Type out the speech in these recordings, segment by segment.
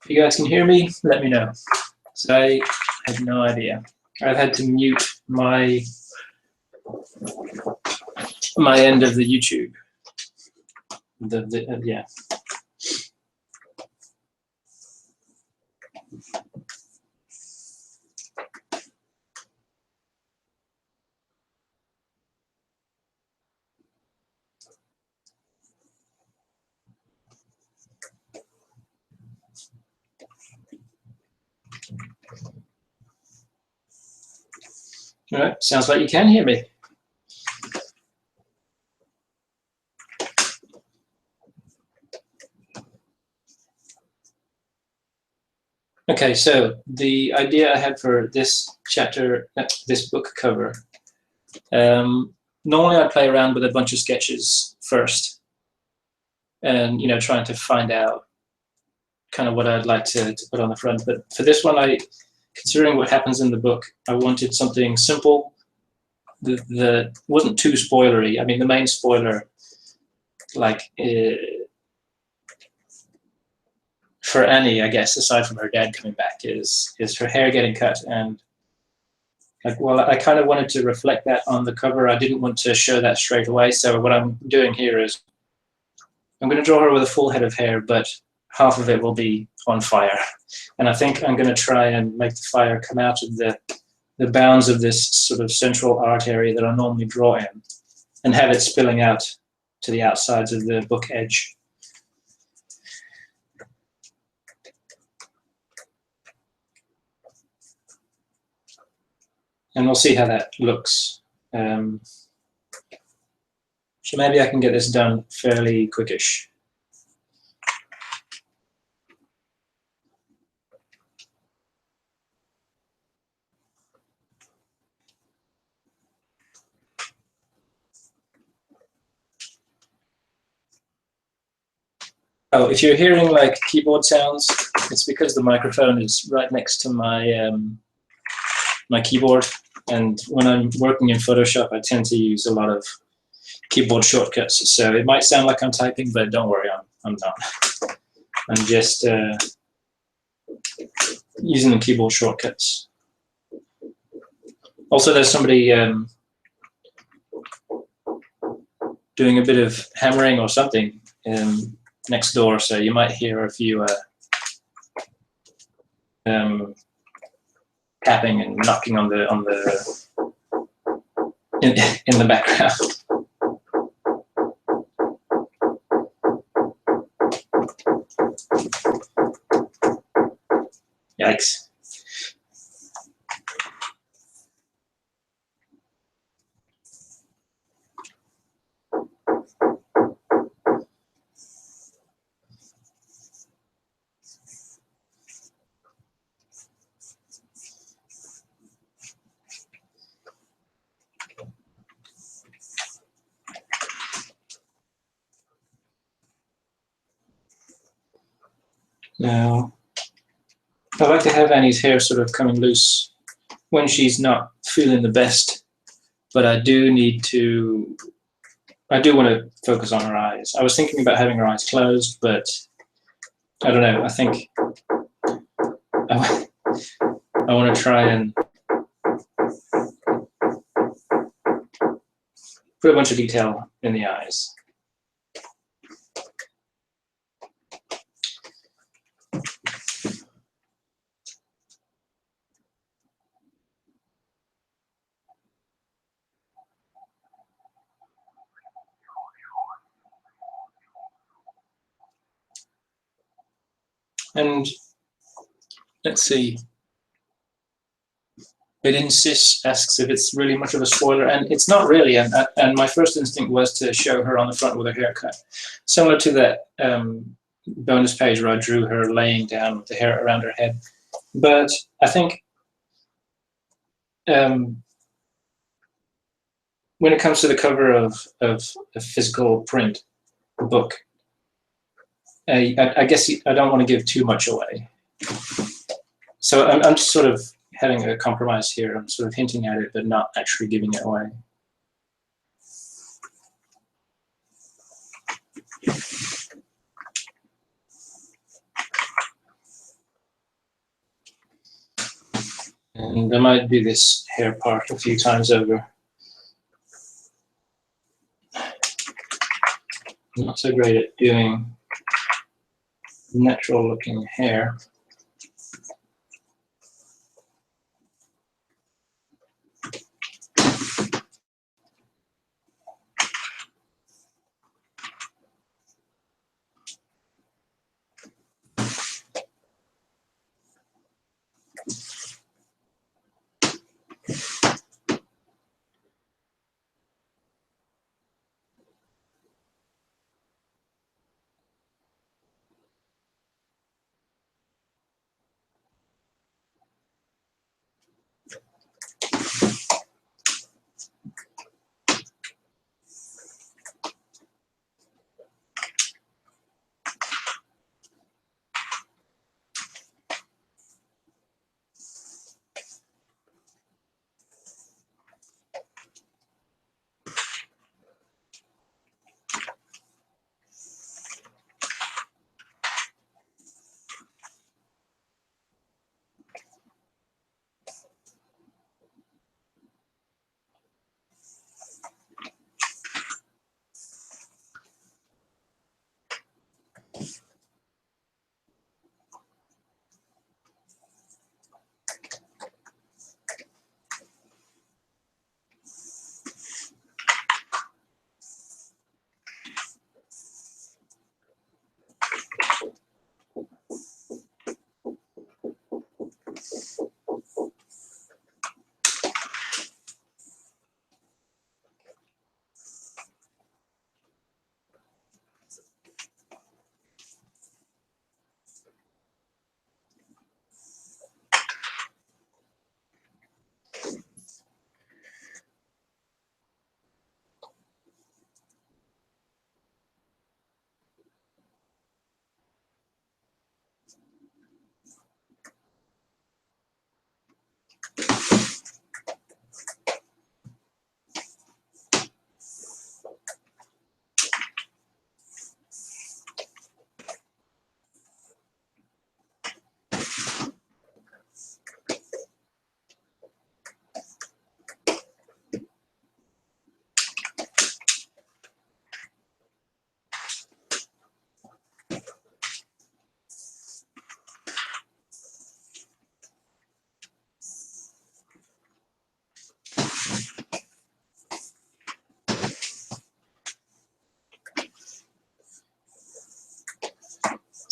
If you guys can hear me, let me know. So I have no idea. I've had to mute my end of the YouTube. Yeah. All right, sounds like you can hear me. Okay, so the idea I had for this chapter, this book cover, normally I play around with a bunch of sketches first, and trying to find out kind of what I'd like to put on the front. But for this one, considering what happens in the book, I wanted something simple that wasn't too spoilery. I mean, the main spoiler, like for Annie, I guess, aside from her dad coming back, is her hair getting cut. And like, well, I kind of wanted to reflect that on the cover. I didn't want to show that straight away. So what I'm doing here is I'm going to draw her with a full head of hair, but half of it will be on fire. And I think I'm going to try and make the fire come out of the bounds of this sort of central art area that I normally draw in, and have it spilling out to the outsides of the book edge. And we'll see how that looks. So maybe I can get this done fairly quickish. Oh, if you're hearing like keyboard sounds, it's because the microphone is right next to my my keyboard, and when I'm working in Photoshop, I tend to use a lot of keyboard shortcuts. So it might sound like I'm typing, but don't worry, I'm not. I'm just using the keyboard shortcuts. Also, there's somebody doing a bit of hammering or something next door, so you might hear a few tapping and knocking on the in the background. Yikes. Now, I like to have Annie's hair sort of coming loose when she's not feeling the best, but I do want to focus on her eyes. I was thinking about having her eyes closed, but I don't know. I think I want to try and put a bunch of detail in the eyes. And let's see. It asks if it's really much of a spoiler, and it's not really. And my first instinct was to show her on the front with her haircut, similar to that bonus page where I drew her laying down with the hair around her head. But I think when it comes to the cover of a physical print book, I guess I don't want to give too much away. So I'm just sort of having a compromise here. I'm sort of hinting at it, but not actually giving it away. And I might do this hair part a few times over. I'm not so great at doing natural looking hair.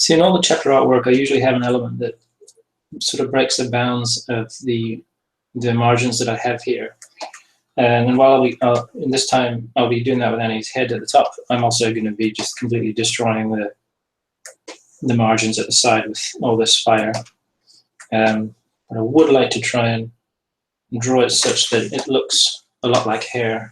See, in all the chapter artwork, I usually have an element that sort of breaks the bounds of the margins that I have here. And then while in this time I'll be doing that with Annie's head at the top, I'm also going to be just completely destroying the margins at the side with all this fire. But I would like to try and draw it such that it looks a lot like hair.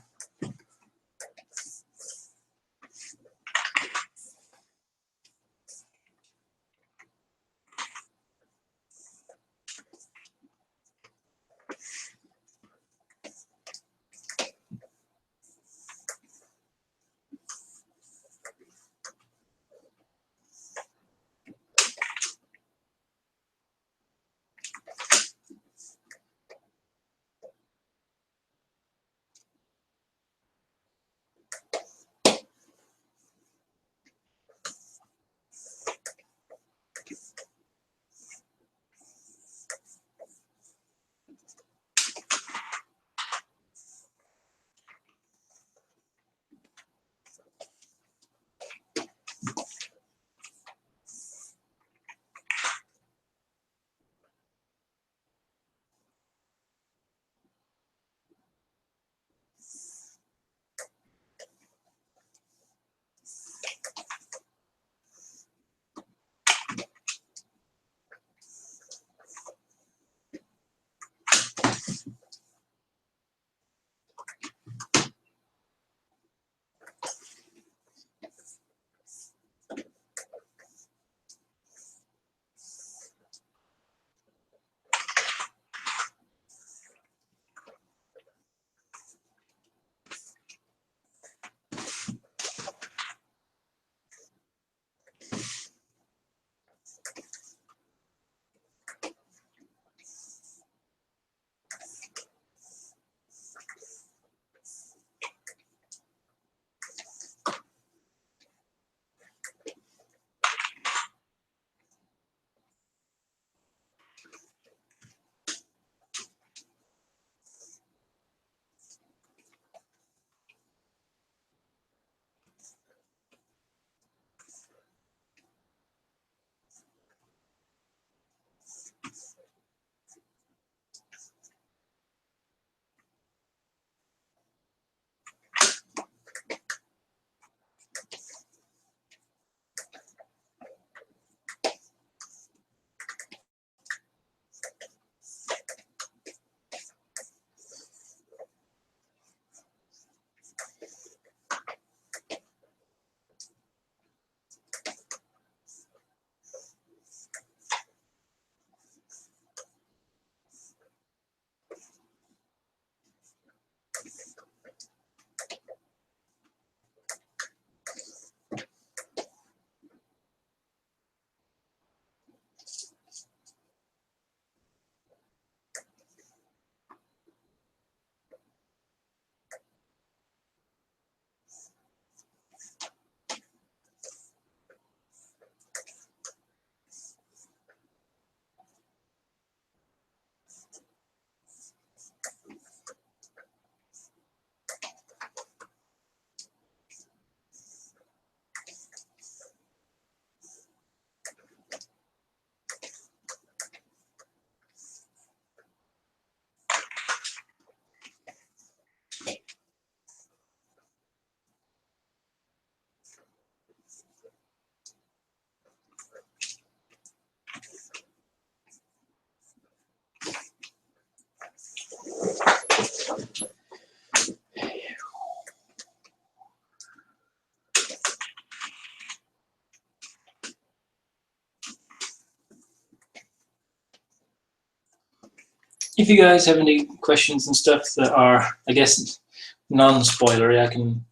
If you guys have any questions and stuff that are, I guess, non-spoilery, I can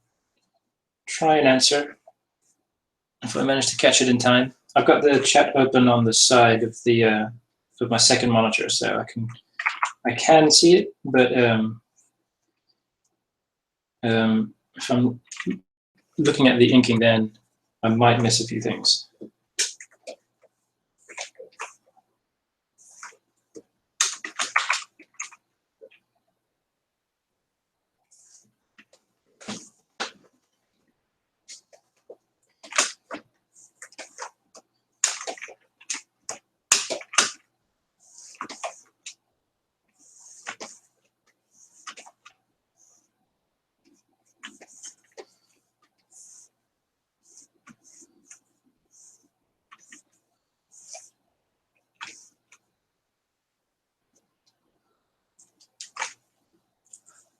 try and answer if I manage to catch it in time. I've got the chat open on the side of the of my second monitor, so I can see it, but if I'm looking at the inking, then I might miss a few things.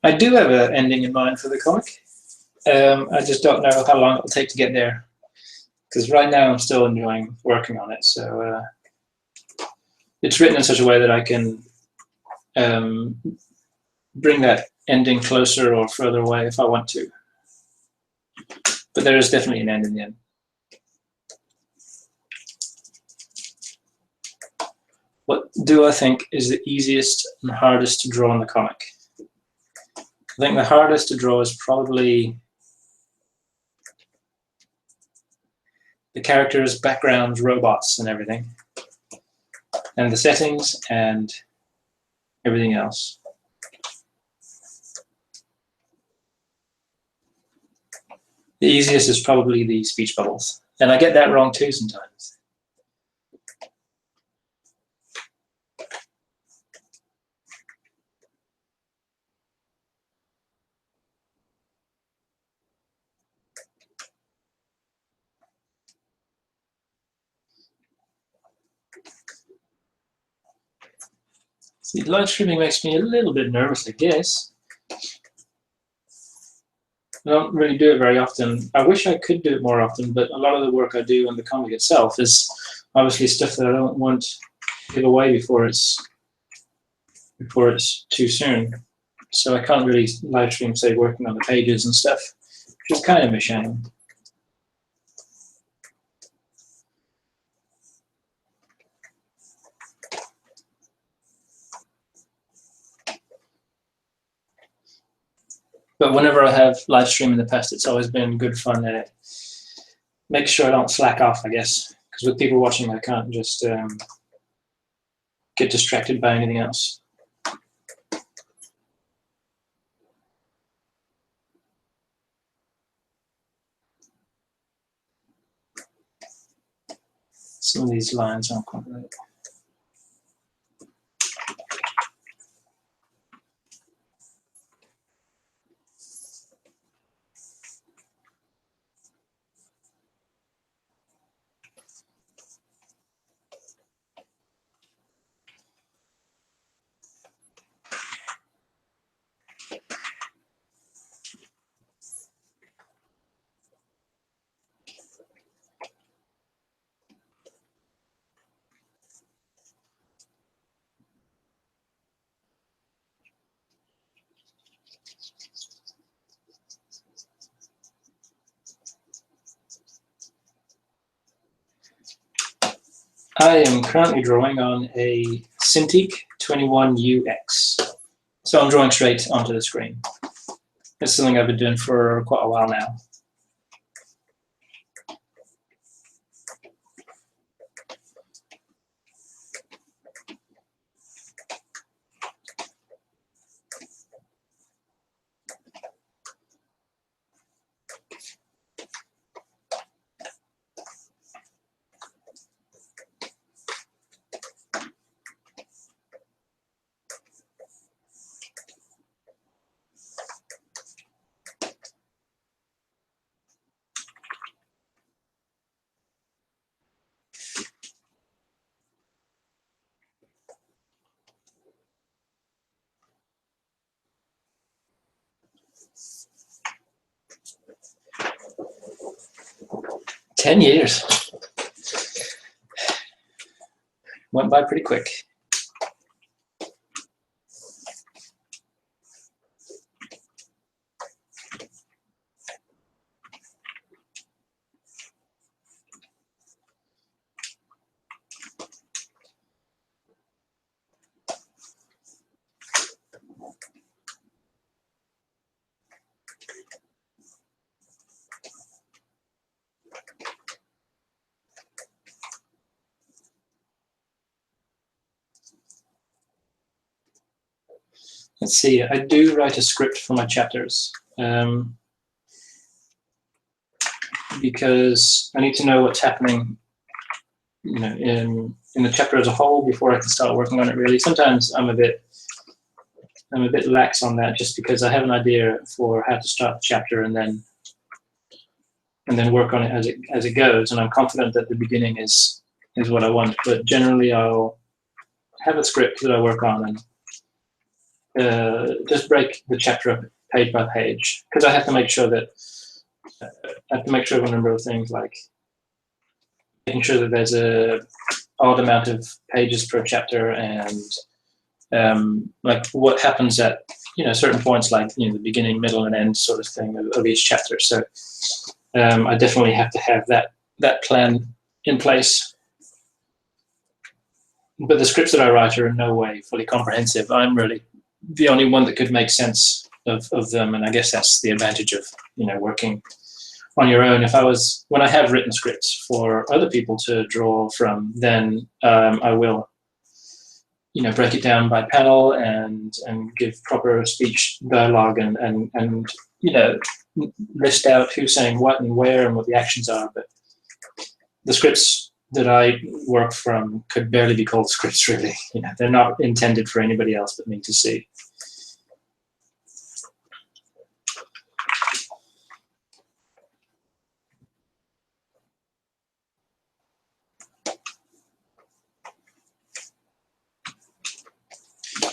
I do have an ending in mind for the comic. I just don't know how long it'll take to get there, because right now I'm still enjoying working on it. So it's written in such a way that I can bring that ending closer or further away if I want to. But there is definitely an end in the end. What do I think is the easiest and hardest to draw in the comic? I think the hardest to draw is probably the characters, backgrounds, robots, and everything, and the settings and everything else. The easiest is probably the speech bubbles, and I get that wrong too sometimes. See, live streaming makes me a little bit nervous, I guess. I don't really do it very often. I wish I could do it more often, but a lot of the work I do on the comic itself is obviously stuff that I don't want to give away before it's too soon. So I can't really live stream, say, working on the pages and stuff, which is kind of a shame. But whenever I have live stream in the past, it's always been good fun, and it makes sure I don't slack off, I guess. Because with people watching, I can't just get distracted by anything else. Some of these lines aren't quite right. I am currently drawing on a Cintiq 21UX. So I'm drawing straight onto the screen. It's something I've been doing for quite a while now. "10 years. Went by pretty quick. Let's see, I do write a script for my chapters because I need to know what's happening, you know, in the chapter as a whole before I can start working on it. Really, sometimes I'm a bit lax on that, just because I have an idea for how to start the chapter and then work on it as it goes, and I'm confident that the beginning is what I want. But generally, I'll have a script that I work on, just break the chapter up page by page, because I have to make sure that I have to make sure of a number of things, like making sure that there's a odd amount of pages per chapter, and like what happens at certain points, like the beginning, middle, and end sort of thing of each chapter. So I definitely have to have that plan in place. But the scripts that I write are in no way fully comprehensive. I'm really the only one that could make sense of them, and I guess that's the advantage of working on your own. When I have written scripts for other people to draw from, then I will break it down by panel and give proper speech dialogue and list out who's saying what and where and what the actions are. But the scripts that I work from could barely be called scripts, really. They're not intended for anybody else but me to see.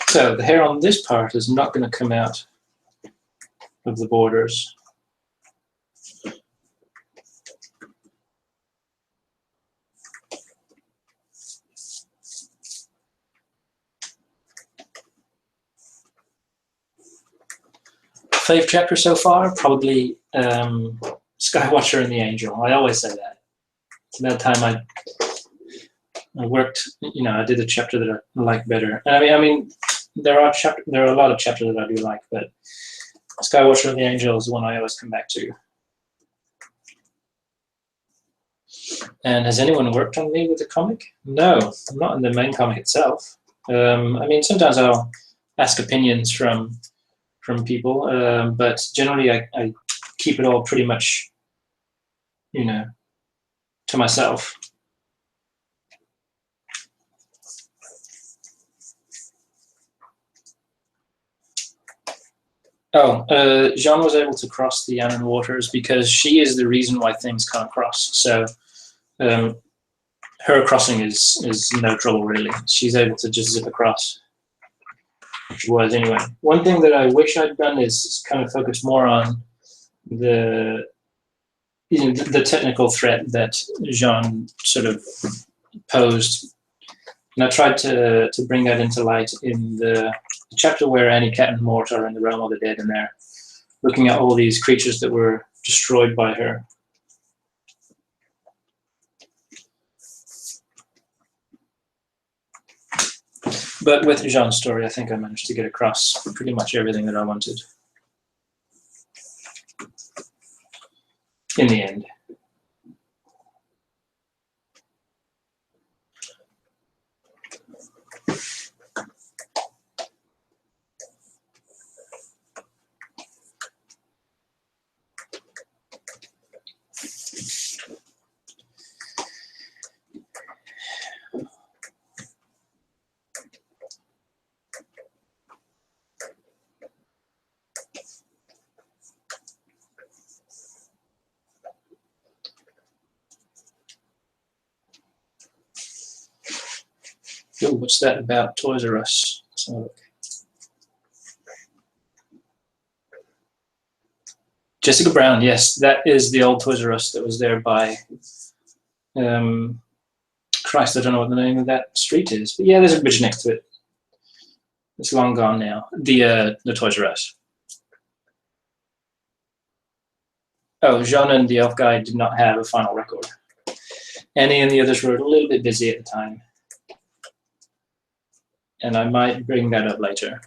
So the hair on this part is not going to come out of the borders. Fave chapter so far, probably Skywatcher and the Angel. I always say that. It's about time I worked, I did a chapter that I like better. I mean, there are a lot of chapters that I do like, but Skywatcher and the Angel is the one I always come back to. And has anyone worked on me with the comic? No, not in the main comic itself. I mean, sometimes I'll ask opinions from people, but generally I keep it all pretty much, to myself. Oh, Jean was able to cross the Yannon waters because she is the reason why things can't cross. So her crossing is no trouble, really. She's able to just zip across. She was, anyway. One thing that I wish I'd done is kind of focus more on the technical threat that Jean sort of posed. And I tried to bring that into light in the chapter where Annie, Cat, and Mort are in the realm of the dead, and they're looking at all these creatures that were destroyed by her. But with Jean's story, I think I managed to get across pretty much everything that I wanted in the end. Oh, what's that about Toys R Us? Let's have a look. Jessica Brown, yes, that is the old Toys R Us that was there by, Christ, I don't know what the name of that street is, but yeah, there's a bridge next to it. It's long gone now. The Toys R Us. Oh, Jean and the elf guy did not have a final record. Annie and the others were a little bit busy at the time. And I might bring that up later.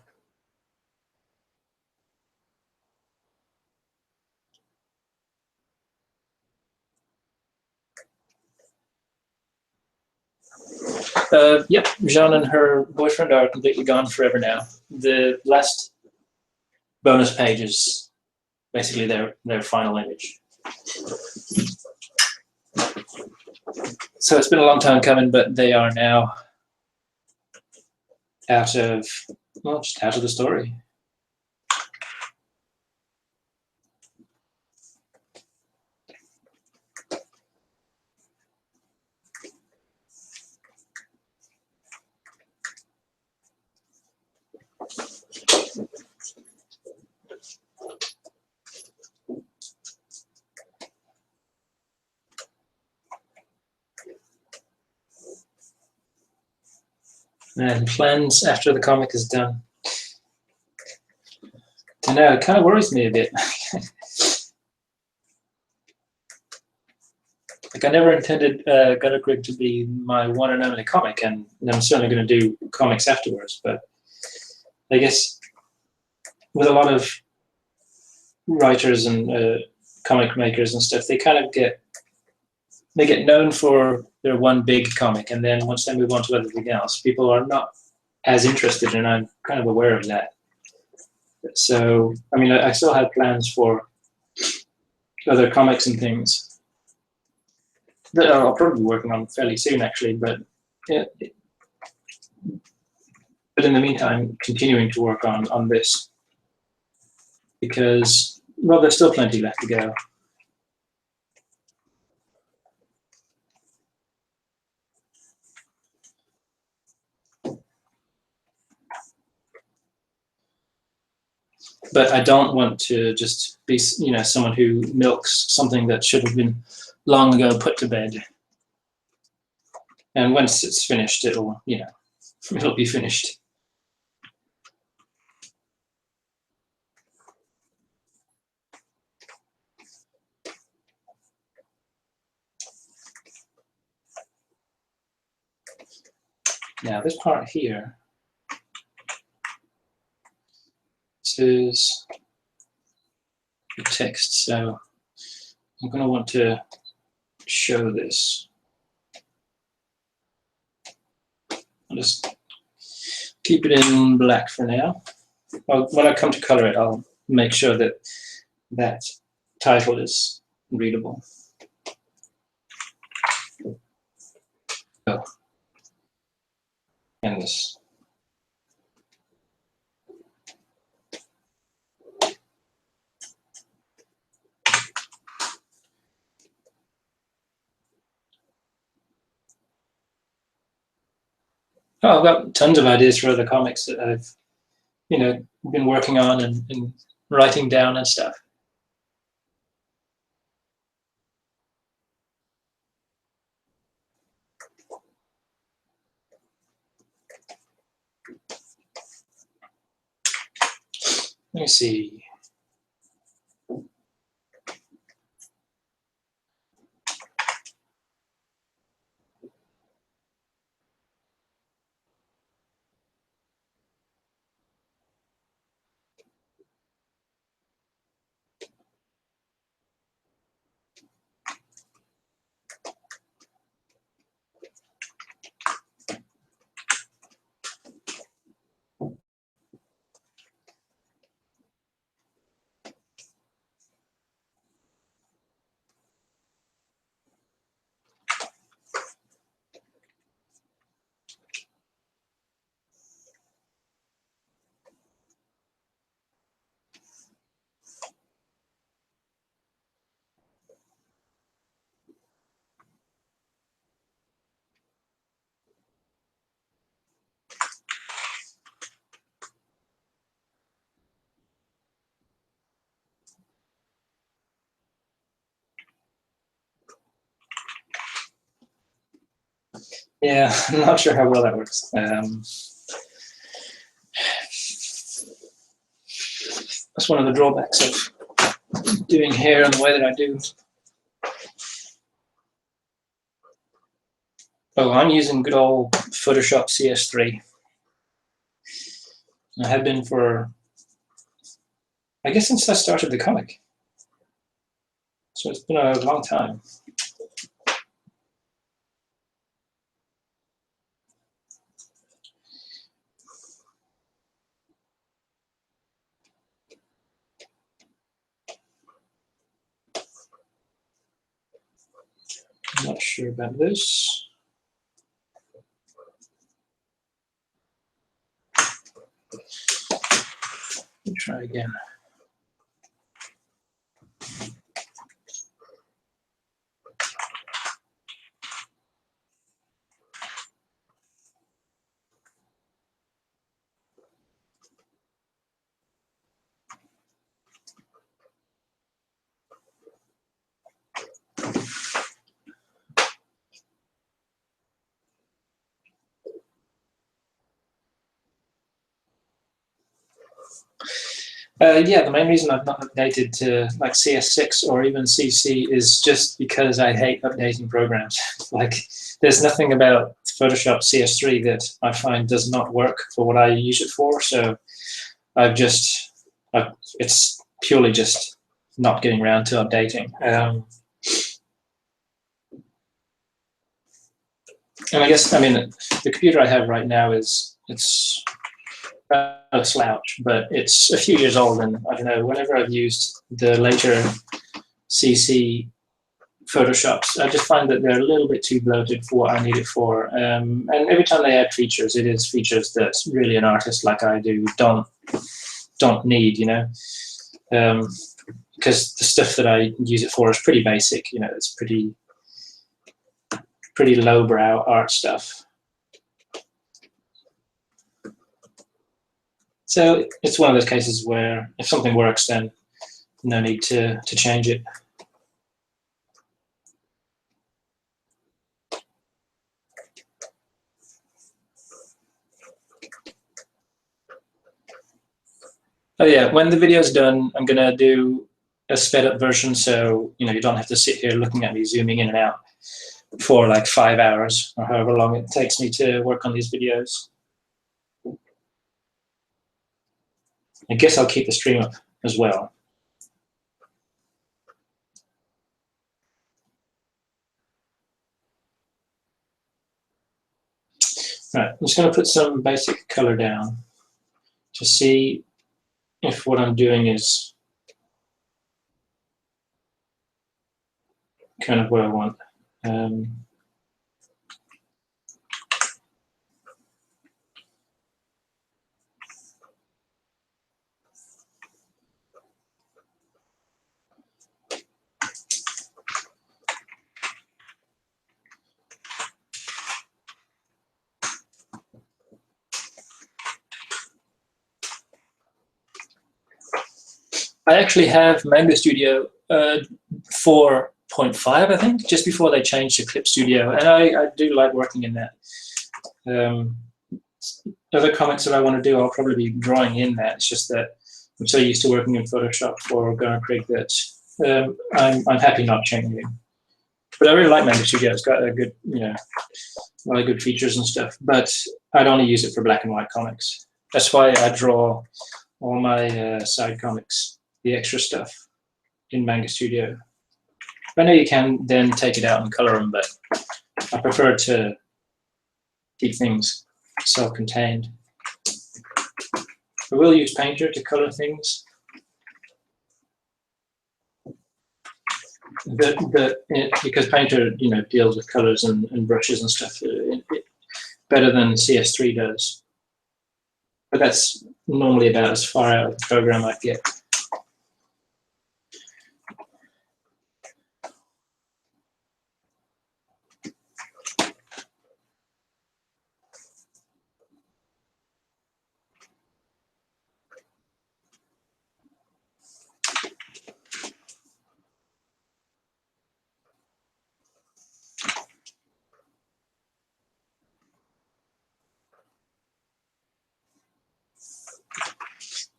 Yep, Jean and her boyfriend are completely gone forever now. The last bonus page is basically their final image. So it's been a long time coming, but they are now out of, well, just out of the story. And plans after the comic is done. I know, it kind of worries me a bit. Like, I never intended Gunnerkrigg to be my one and only comic, and I'm certainly going to do comics afterwards. But I guess with a lot of writers and comic makers and stuff, they kind of get known for their one big comic, and then once they move on to everything else, people are not as interested, and I'm kind of aware of that. So, I mean, I still have plans for other comics and things that I'll probably be working on fairly soon, actually. But yeah, but in the meantime, continuing to work on this because, well, there's still plenty left to go. But I don't want to just be, someone who milks something that should have been long ago put to bed. And once it's finished, it'll be finished. Now this part here, this is the text, so I'm going to want to show this. I'll just keep it in black for now. When I come to color it, I'll make sure that that title is readable. Oh. And this. Oh, I've got tons of ideas for other comics that I've, been working on and writing down and stuff. Let me see. Yeah, I'm not sure how well that works. That's one of the drawbacks of doing hair in the way that I do. Oh, I'm using good old Photoshop CS3. I have been for, I guess, since I started the comic. So it's been a long time. I'm not sure about this. Let me try again. Yeah, the main reason I've not updated to like CS6 or even CC is just because I hate updating programs. Like, there's nothing about Photoshop CS3 that I find does not work for what I use it for. So it's purely just not getting around to updating. And I guess, I mean, the computer I have right now it's a slouch, but it's a few years old, and I don't know, whenever I've used the later CC Photoshops, I just find that they're a little bit too bloated for what I need it for. And every time they add features, it is features that really an artist like I do don't need, you know, because the stuff that I use it for is pretty basic, you know, it's pretty lowbrow art stuff. So it's one of those cases where if something works, then no need to change it. Oh yeah, when the video's done, I'm gonna do a sped up version, so you know you don't have to sit here looking at me zooming in and out for like 5 hours or however long it takes me to work on these videos. I guess I'll keep the stream up as well. Right, I'm just going to put some basic color down to see if what I'm doing is kind of what I want. I actually have Mango Studio 4.5, I think, just before they changed to Clip Studio, and I do like working in that. Other comics that I want to do, I'll probably be drawing in that. It's just that I'm so used to working in Photoshop for Gunnerkrigg that I'm happy not changing. But I really like Mango Studio. It's got a good, you know, a lot of good features and stuff. But I'd only use it for black and white comics. That's why I draw all my side comics, the extra stuff, in Mango Studio. I know you can then take it out and color them, but I prefer to keep things self-contained. I will use Painter to color things, because Painter, you know, deals with colors and brushes and stuff better than CS3 does. But that's normally about as far out of the program I get.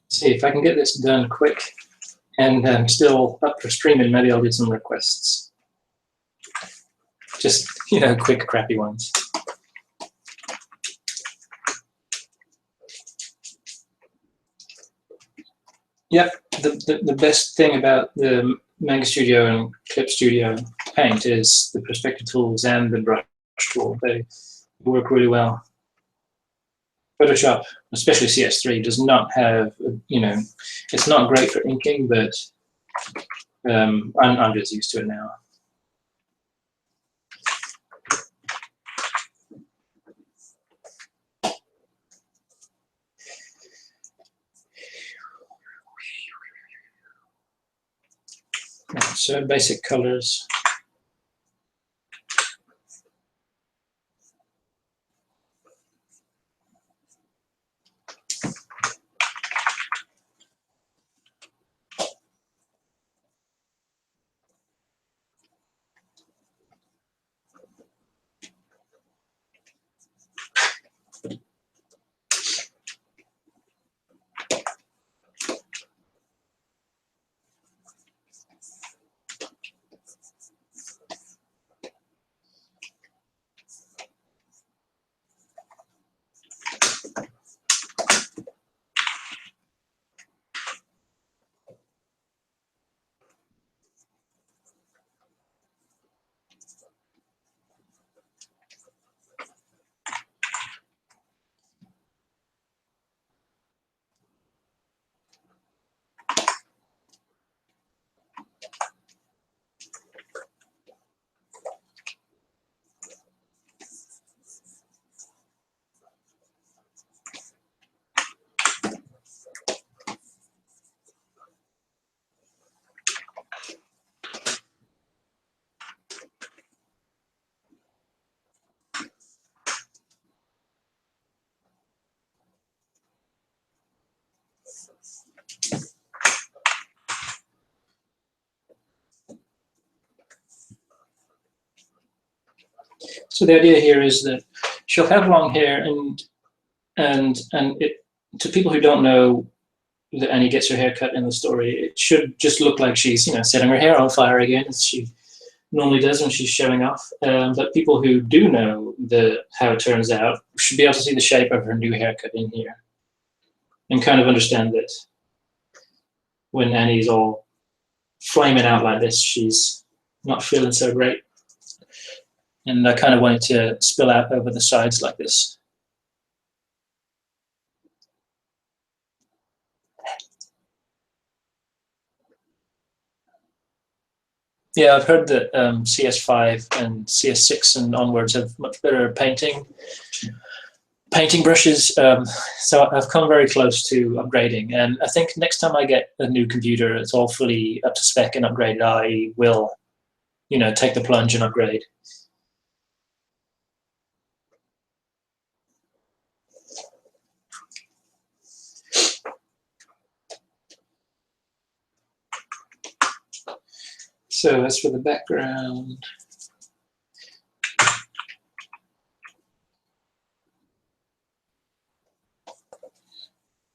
See if I can get this done quick and still up for streaming. Maybe I'll do some requests. Just, you know, quick, crappy ones. Yep, the best thing about the Mango Studio and Clip Studio Paint is the perspective tools and the brush tool. They work really well. Photoshop, especially CS3, does not have, you know, it's not great for inking, but I'm just used to it now. So basic colors. So the idea here is that she'll have long hair, and to people who don't know that Annie gets her hair cut in the story, it should just look like she's, setting her hair on fire again, as she normally does when she's showing off. But people who do know how it turns out should be able to see the shape of her new haircut in here, and kind of understand that when Annie's all flaming out like this, she's not feeling so great. And I kind of want it to spill out over the sides like this. Yeah, I've heard that CS5 and CS6 and onwards have much better painting brushes. So I've come very close to upgrading, and I think next time I get a new computer that's all fully up to spec and upgraded, I will, take the plunge and upgrade. So as for the background,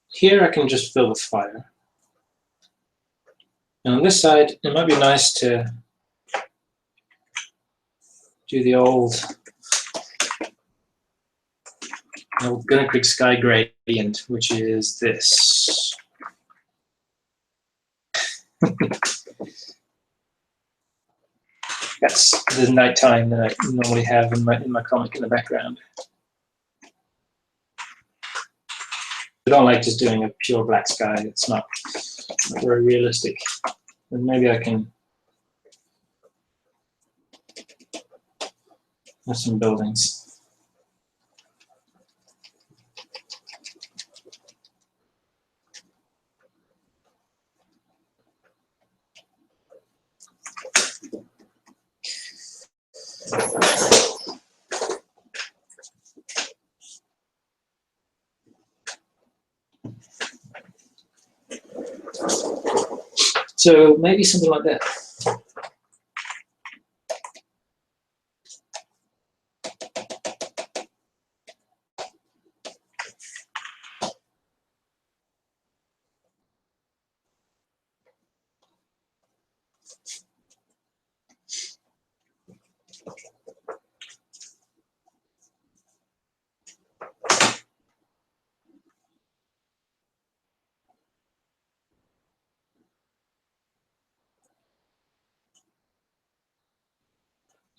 here I can just fill with fire. And on this side, it might be nice to do the old Gunnerkrigg sky gradient, which is this. That's the nighttime that I normally have in my comic in the background. I don't like just doing a pure black sky. It's not very realistic. And maybe I can have some buildings. So maybe something like that.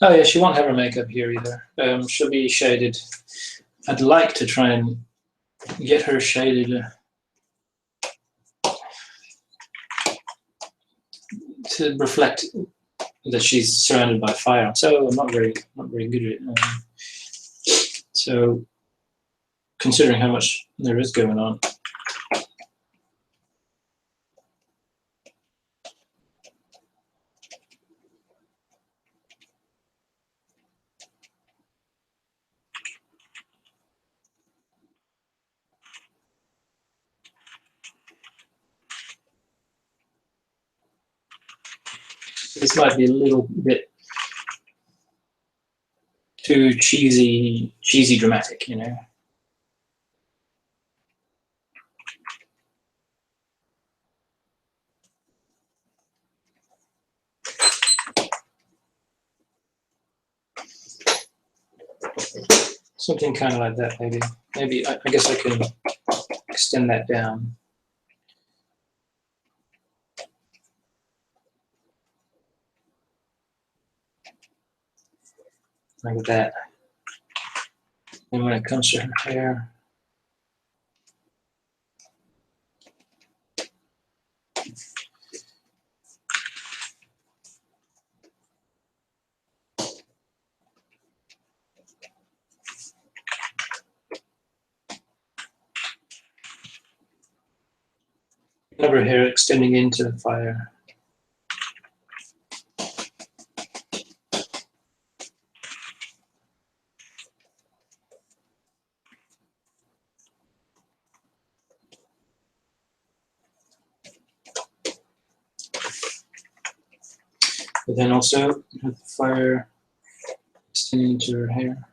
Oh yeah, she won't have her makeup here either. She'll be shaded. I'd like to try and get her shaded to reflect that she's surrounded by fire. So I'm not very good at it. So considering how much there is going on. This might be a little bit too cheesy dramatic, Something kind of like that, maybe. Maybe I guess I can extend that down. Like that. And when it comes to her hair, have her hair extending into the fire. But then also have the fire mixed into her hair.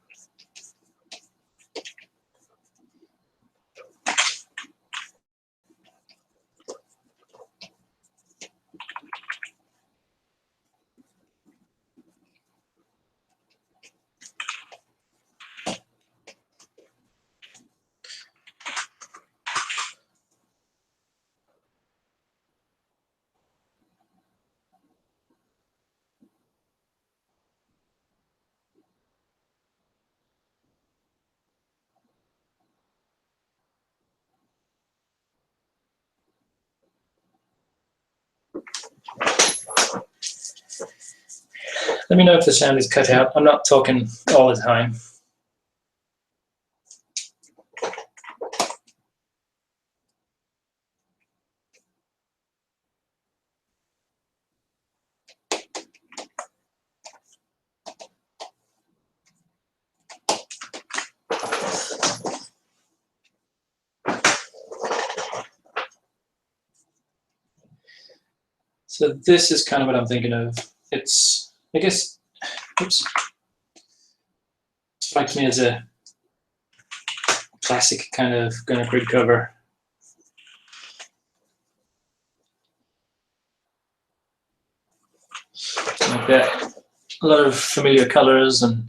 Let me know if the sound is cut out. I'm not talking all the time. So this is kind of what I'm thinking of. It's, I guess, oops, strikes me as a classic kind of Gunnerkrigg cover. Like that. A lot of familiar colors and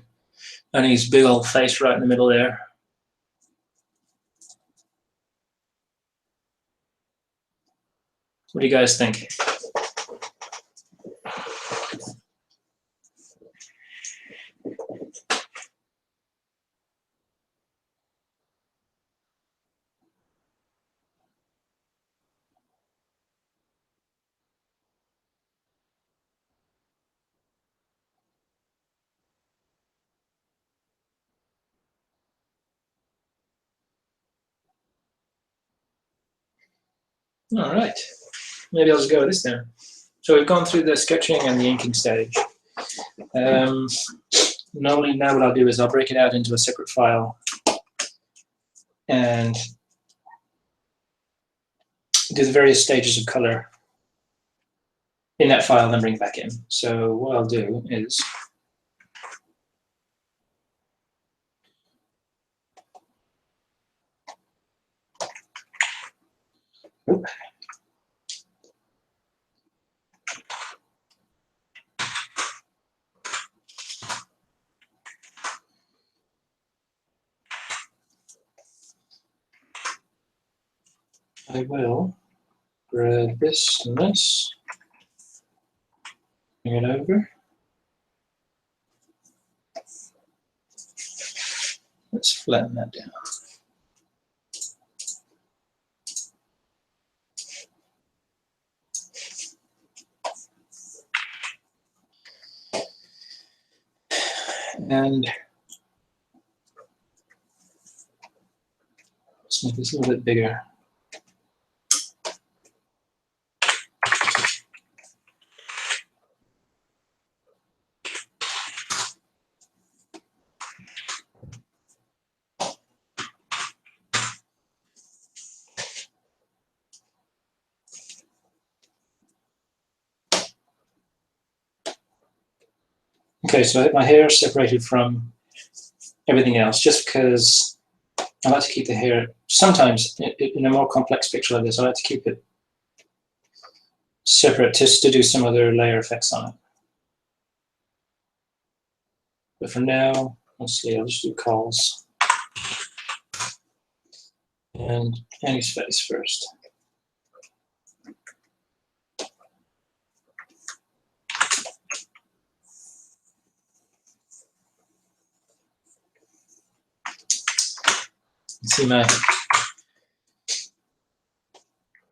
his big old face right in the middle there. What do you guys think? All right, maybe I'll just go with this then. So we've gone through the sketching and the inking stage. Normally now what I'll do is I'll break it out into a separate file and do the various stages of color in that file, then bring it back in. So what I'll do is I will grab this and this, bring it over. Let's flatten that down. And let's make this a little bit bigger. Okay, so my hair is separated from everything else just because I like to keep the hair, sometimes in a more complex picture like this, I like to keep it separate just to do some other layer effects on it. But for now, let's see, I'll just do calls. And Annie's face first. See my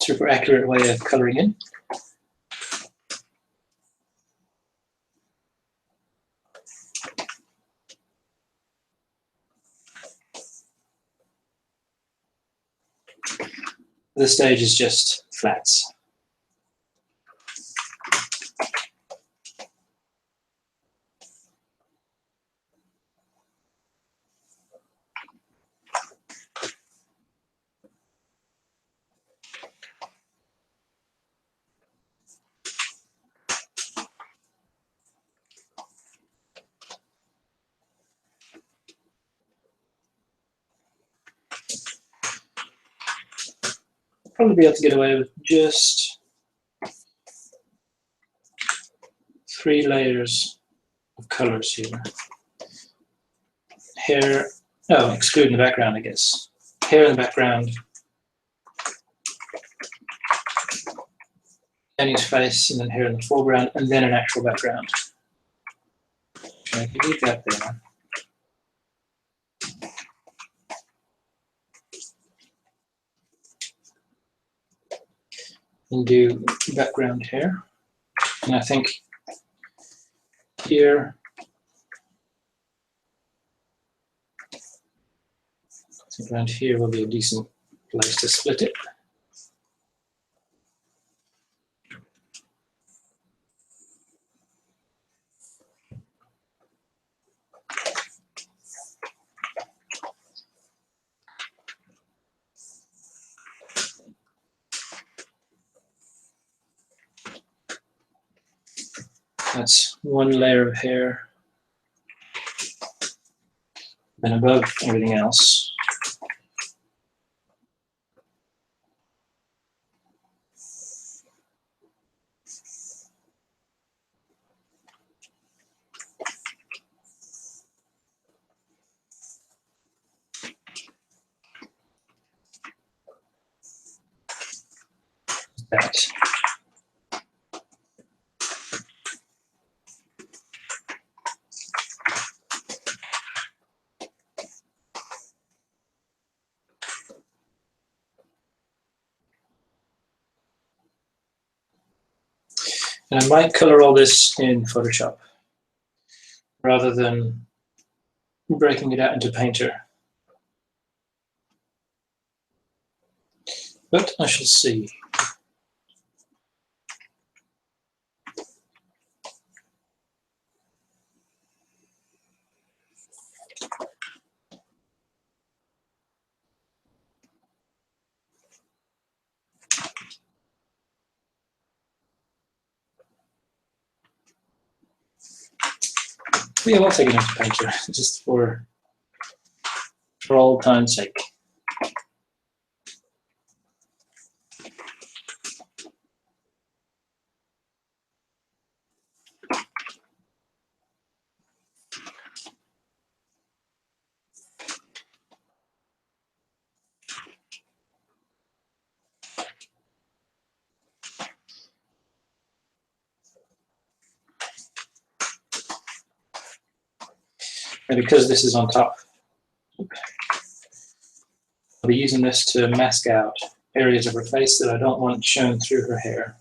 super accurate way of coloring in. This stage is just flats. probably be able to get away with just 3 layers of colors here. Hair, oh, excluding the background, I guess. Hair in the background. Annie's face, and then hair in the foreground, and then an actual background. I can leave that there. And do background hair. And I think here, around here will be a decent place to split it. That's 1 layer of hair. And above everything else, that. And I might color all this in Photoshop rather than breaking it out into Painter. But I shall see. Yeah, we'll take it into Painter, just for old time's sake. And because this is on top, I'll be using this to mask out areas of her face that I don't want shown through her hair.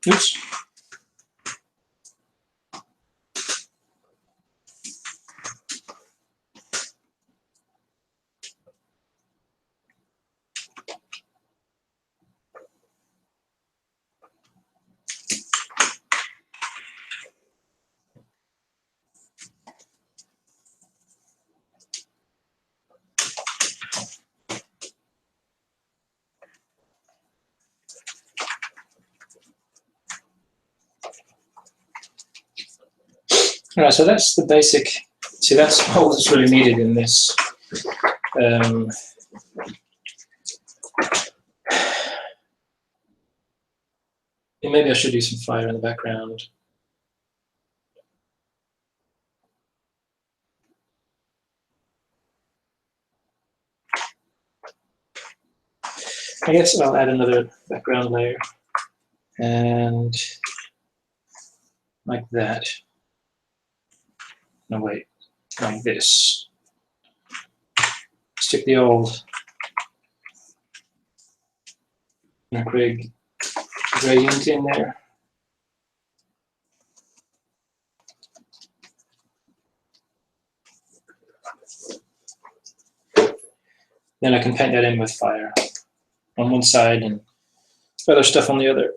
Oops. All right, so that's the basic. See, that's all that's really needed in this. Maybe I should do some fire in the background. I guess I'll add another background layer. And like that. No, wait, like this. Stick the old Gunnerkrigg gradient in there. Then I can paint that in with fire on one side and other stuff on the other.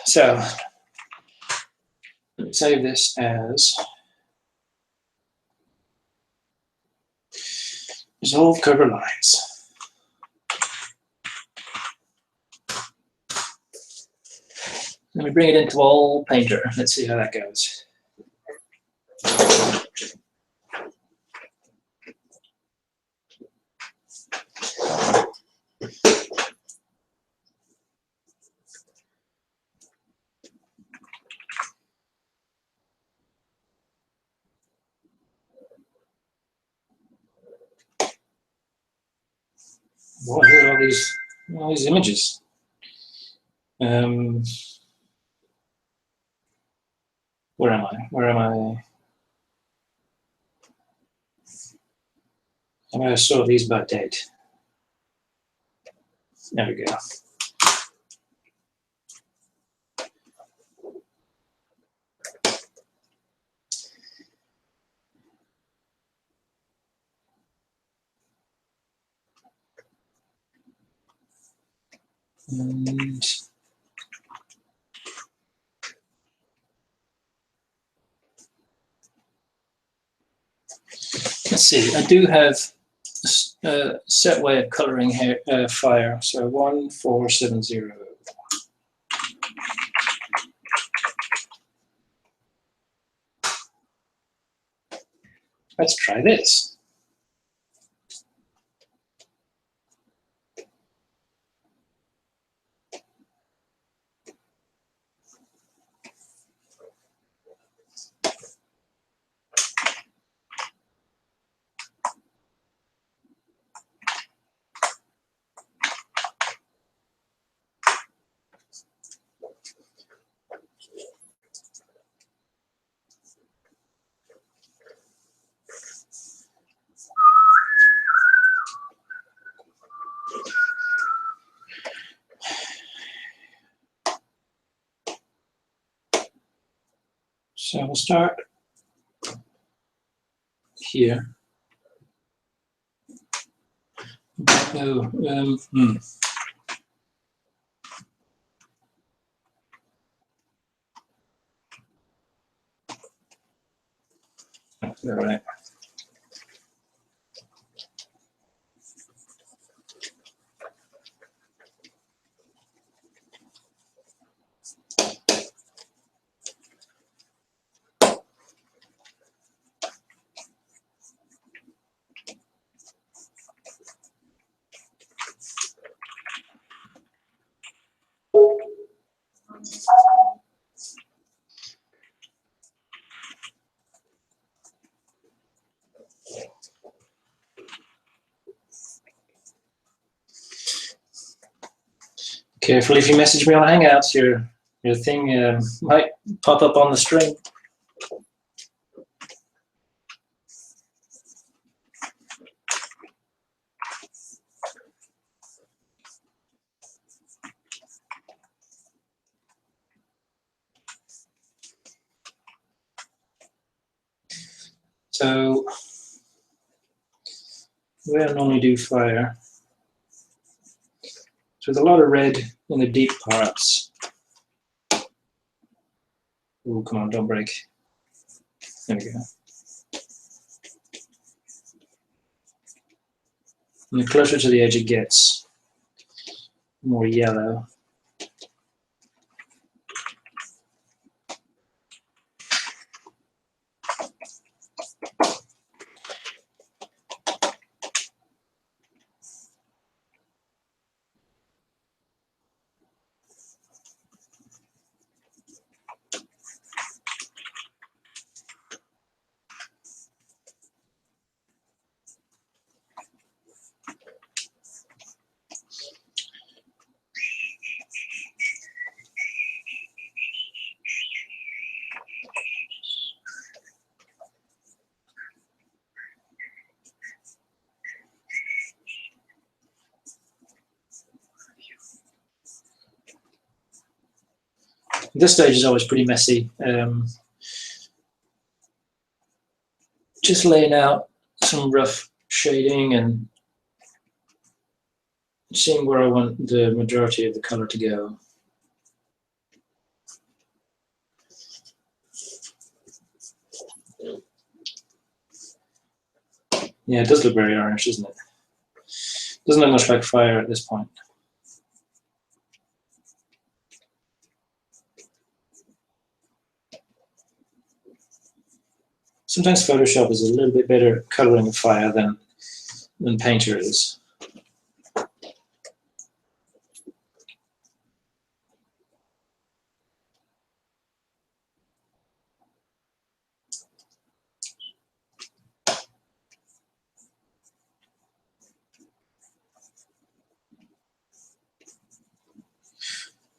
So let me save this as resolve cover lines. Let me bring it into all painter. Let's see how that goes. Boy, here are all these images. Where am I? Where am I? I'm going to sort these by date. There we go. And let's see, I do have a set way of coloring here, fire. So 1470. Let's try this. So we'll start here. No, all right. Careful if you message me on Hangouts, your thing might pop up on the stream. So the way I normally do fire, so with a lot of red in the deep parts. Oh, come on, don't break. There we go. And the closer to the edge it gets, more yellow. This stage is always pretty messy. Just laying out some rough shading and seeing where I want the majority of the color to go. Yeah, it does look very orange, doesn't it? Doesn't look much like fire at this point. Sometimes Photoshop is a little bit better at coloring a fire than Painter is.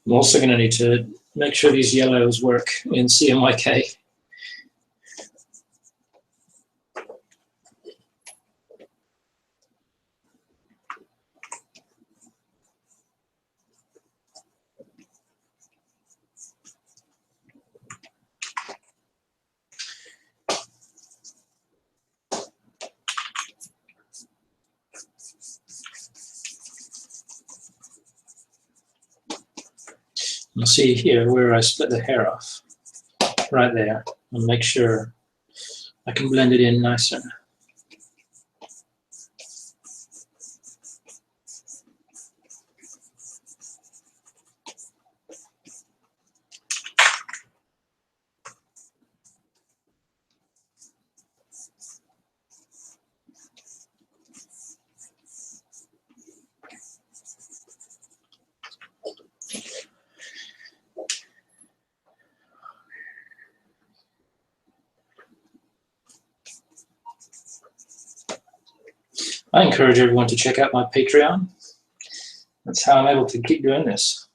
I'm also going to need to make sure these yellows work in CMYK. You'll see here where I split the hair off, right there, and make sure I can blend it in nicer. I encourage everyone to check out my Patreon. That's how I'm able to keep doing this.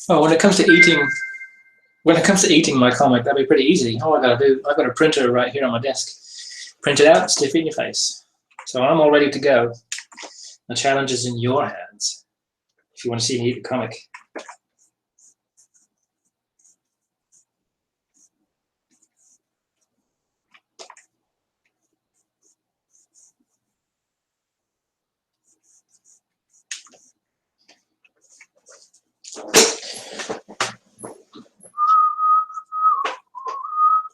Oh, when it comes to eating my comic, that'd be pretty easy. All I gotta do, I've got a printer right here on my desk. Print it out, stick it in your face. So I'm all ready to go. The challenge is in your hands. If you want to see me eat the comic.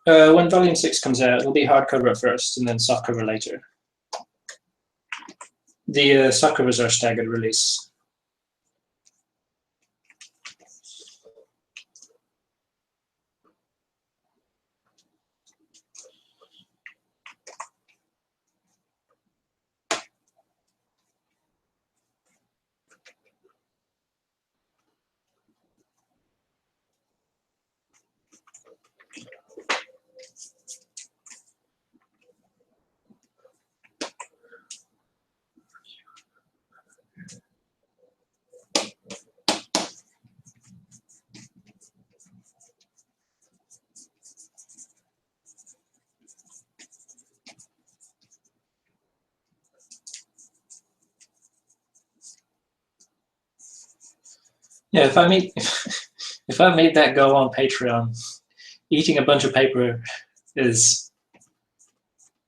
When Volume 6 comes out, it'll be hardcover at first and then softcover later. The softcovers are staggered release. Yeah, if I made that go on Patreon, eating a bunch of paper is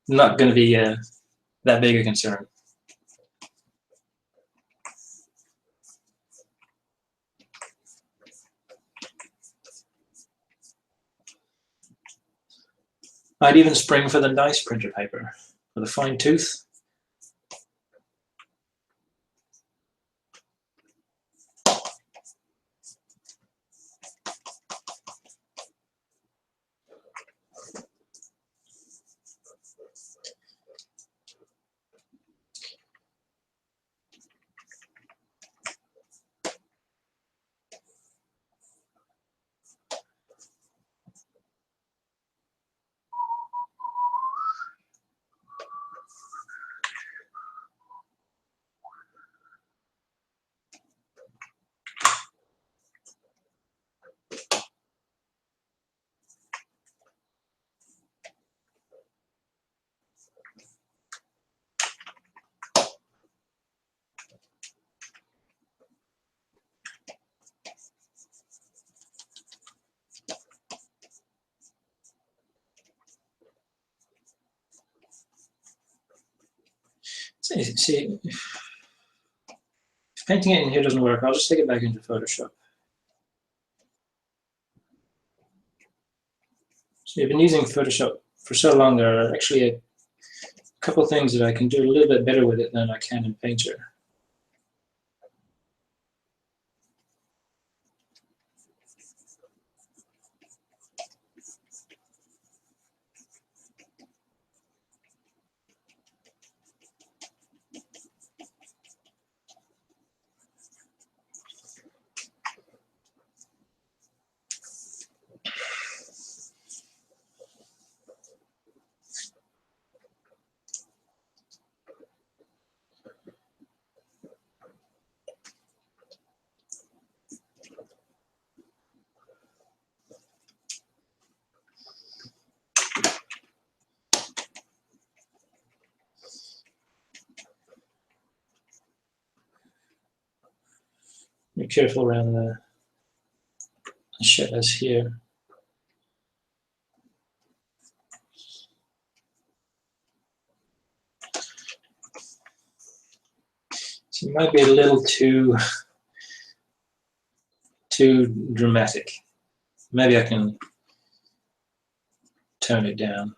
not going to be that big a concern. I'd even spring for the nice printer paper, for the fine tooth. See, if painting it in here doesn't work, I'll just take it back into Photoshop. So you've been using Photoshop for so long, there are actually a couple of things that I can do a little bit better with it than I can in Painter. Be careful around the shadows here. So it might be a little too dramatic. Maybe I can tone it down.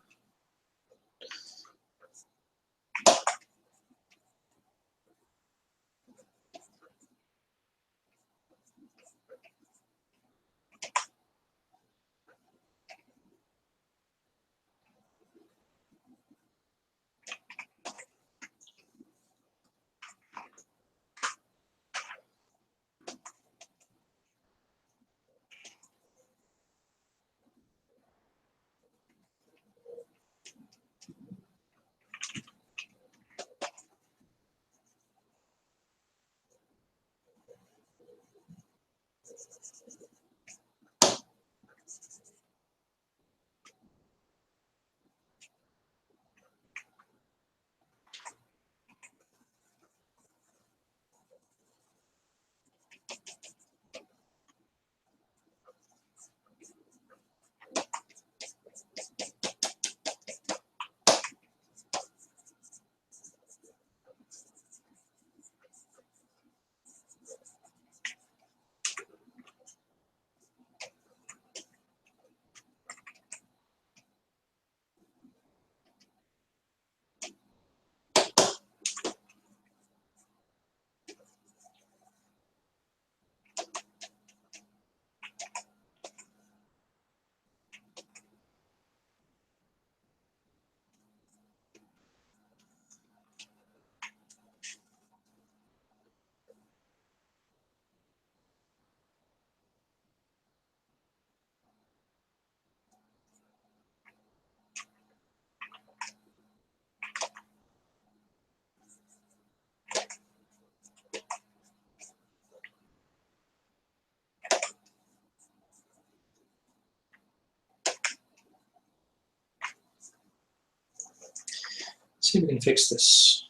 see if we can fix this.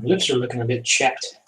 Lips are looking a bit chapped.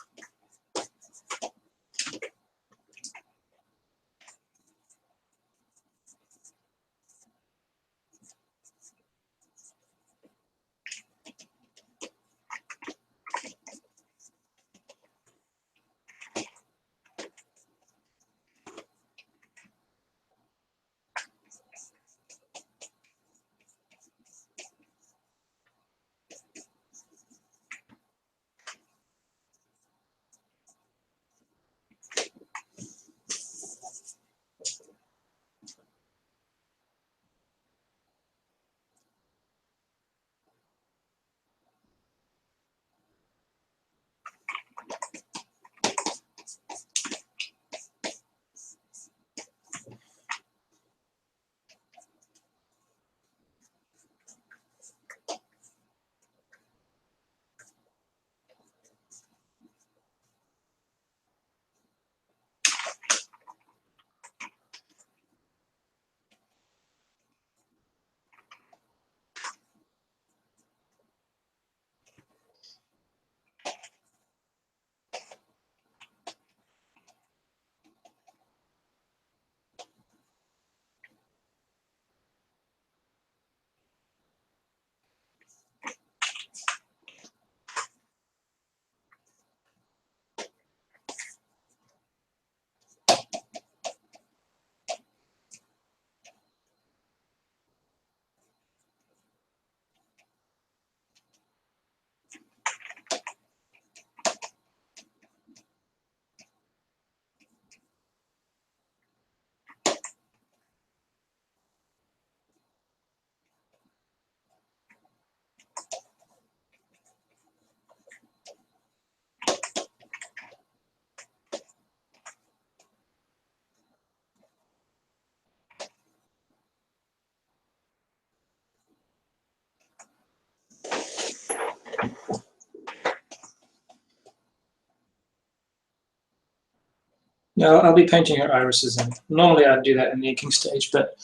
Now I'll be painting her irises in. Normally I'd do that in the inking stage, but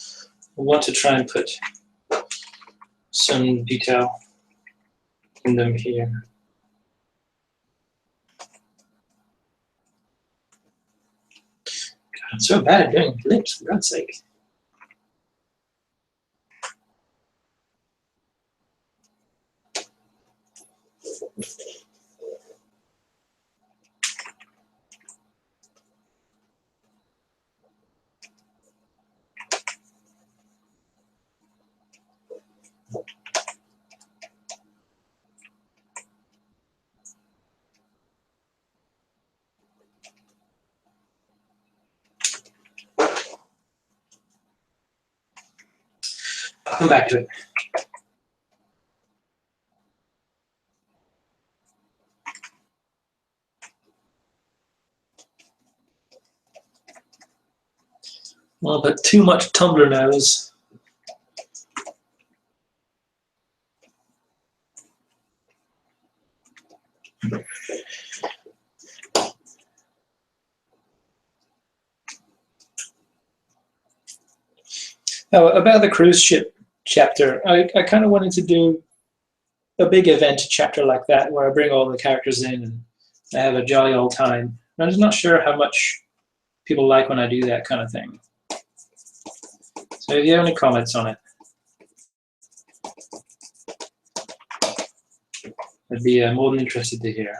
I want to try and put some detail in them here. God, I'm so bad at doing lips, for God's sake. I'll come back to it. Well, but too much tumbler nose. Oh, about the cruise ship chapter, I kind of wanted to do a big event chapter like that where I bring all the characters in and I have a jolly old time. And I'm just not sure how much people like when I do that kind of thing. So if you have any comments on it, I'd be more than interested to hear.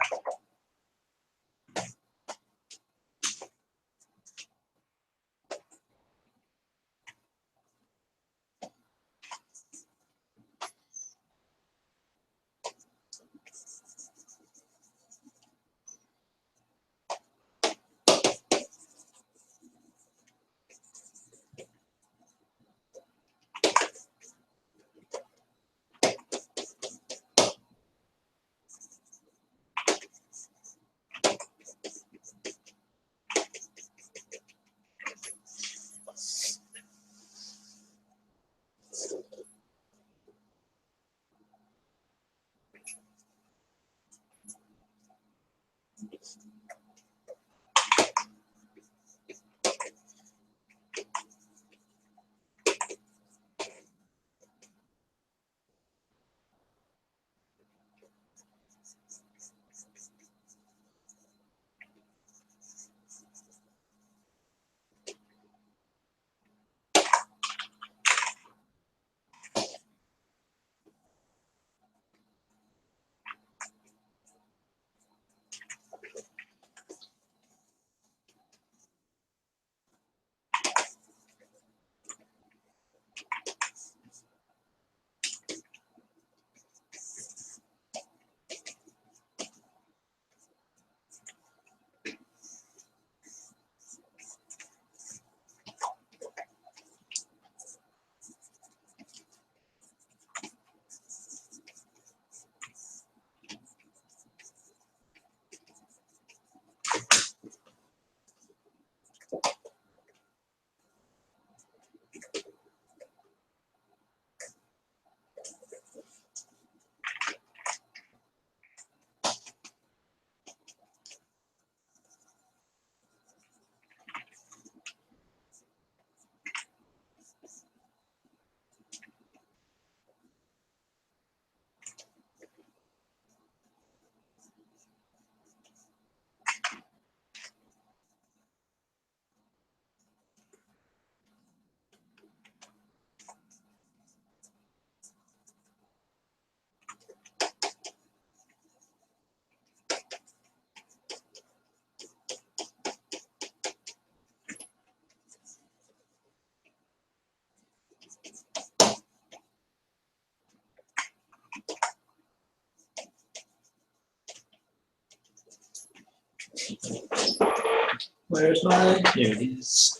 Where's my, here it is.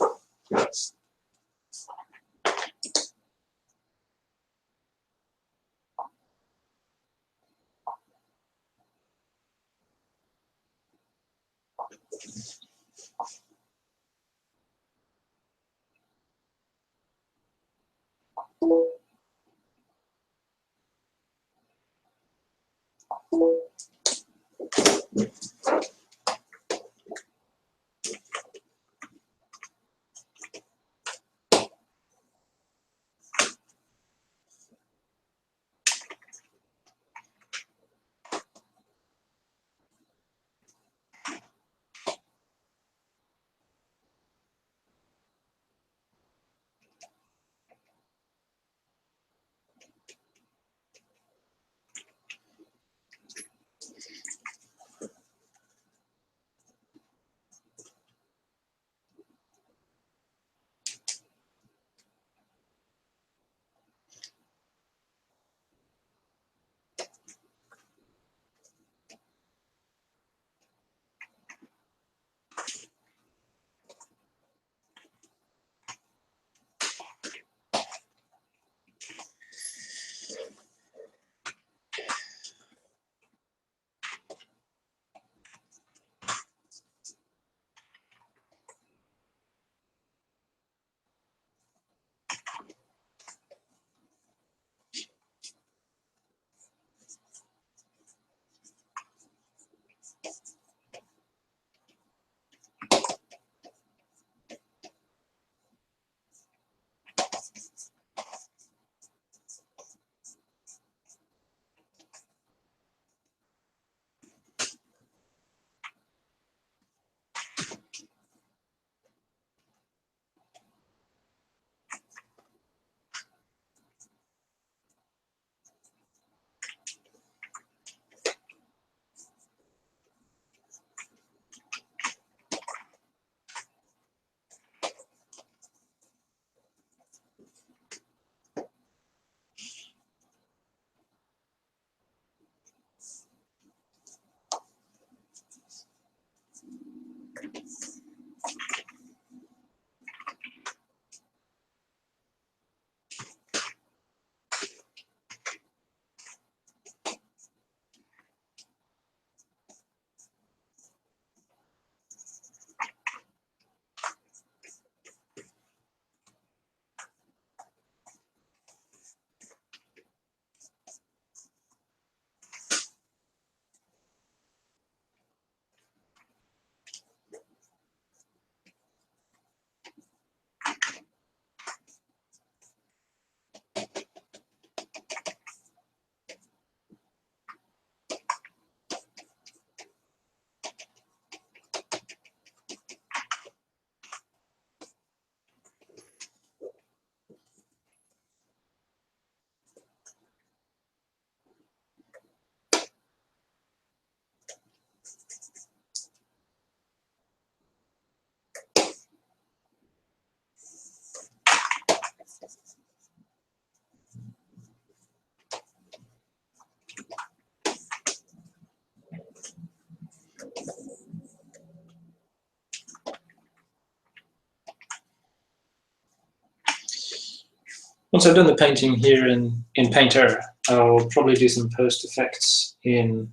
Once I've done the painting here in Painter, I'll probably do some post effects in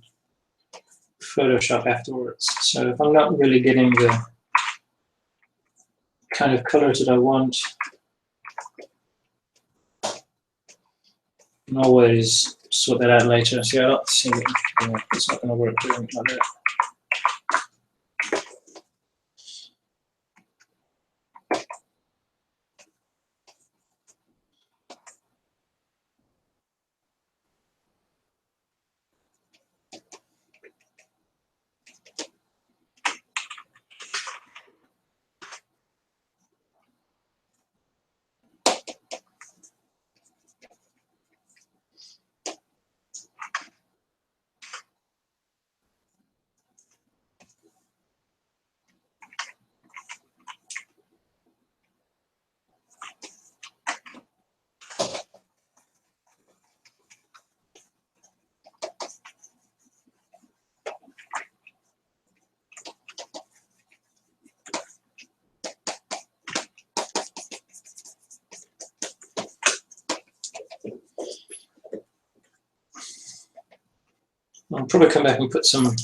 Photoshop afterwards. So if I'm not really getting the kind of colors that I want, I can always sort that out later. See, I don't see it. Yeah, it's not going to work doing it like that. I'll probably come back and put some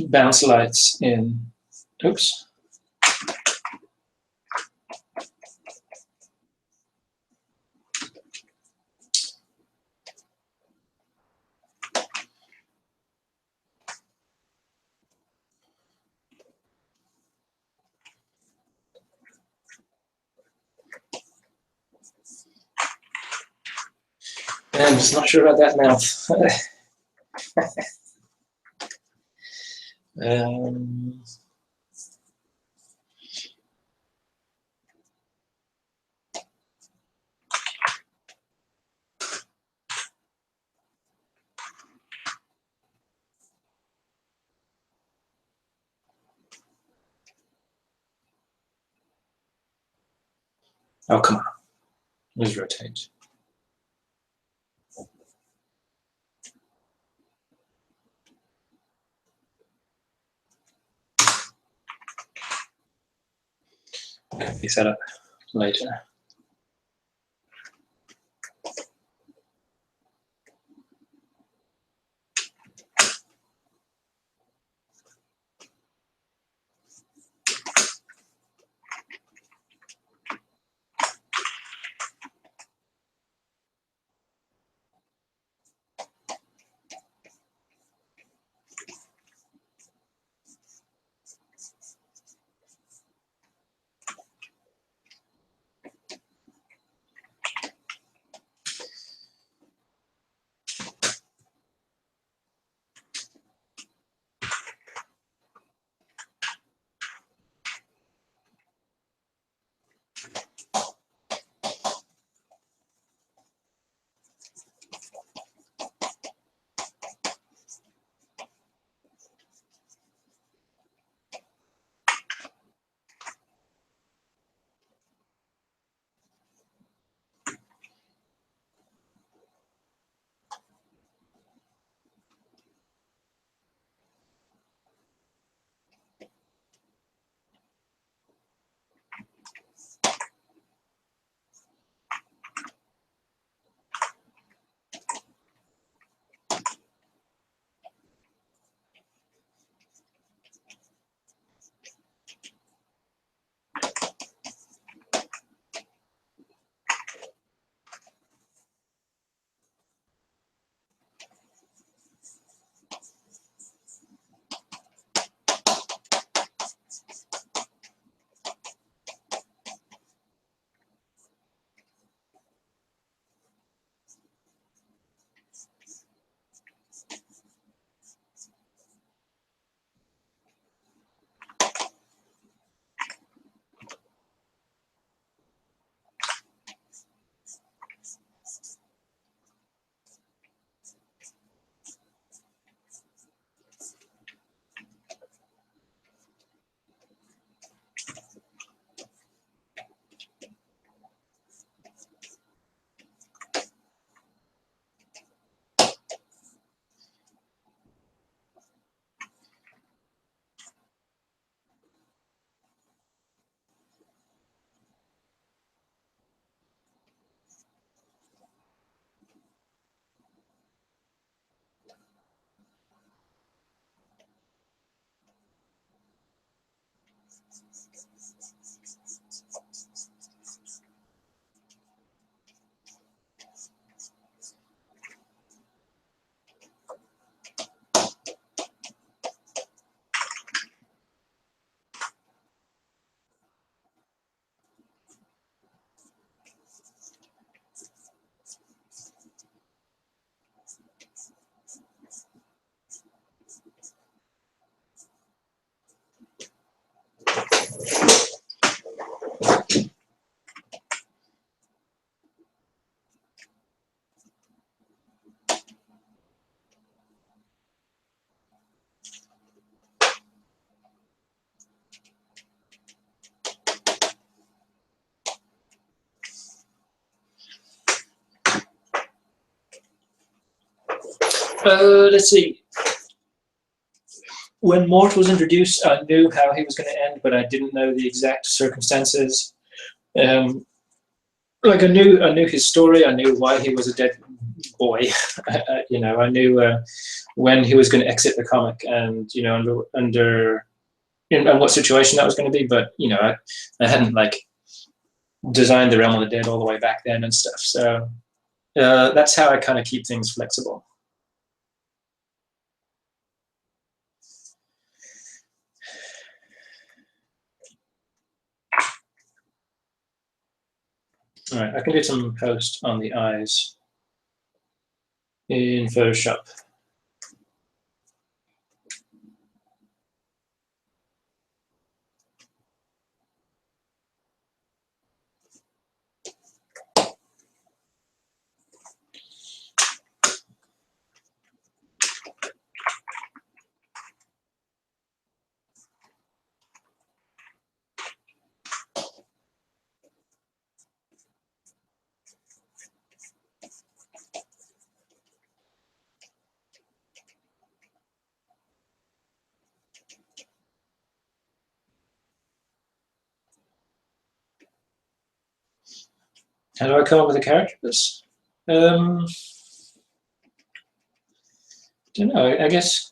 bounce lights in. Oops. I'm just not sure about that mouth. Oh, come on. Let's rotate. Piece that up later. Let's see. When Mort was introduced, I knew how he was going to end, but I didn't know the exact circumstances. Like I knew his story. I knew why he was a dead boy. You know, I knew when he was going to exit the comic, and you know, under and what situation that was going to be. But you know, I hadn't like designed the Realm of the Dead all the way back then and stuff. So that's how I kind of keep things flexible. All right, I can do some post on the eyes in Photoshop. How do I come up with the characters? Don't know. I guess.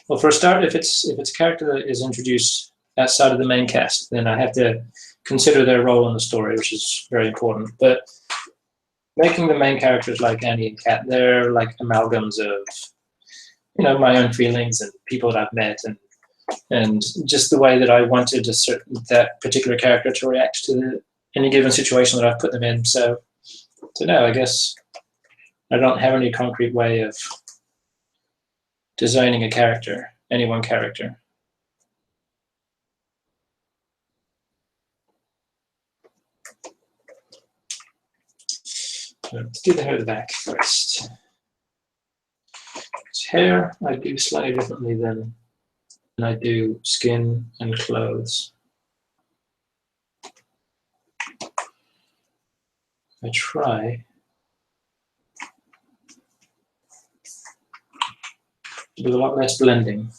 Well, for a start, if it's a character that is introduced outside of the main cast, then I have to consider their role in the story, which is very important. But making the main characters like Annie and Kat, they're like amalgams of, you know, my own feelings and people that I've met, and just the way that I wanted that particular character to react to any given situation that I've put them in. So I guess I don't have any concrete way of designing a character, any one character. Let's do the hair at the back first. His hair I do slightly differently than I do skin and clothes. I try to do a lot less blending.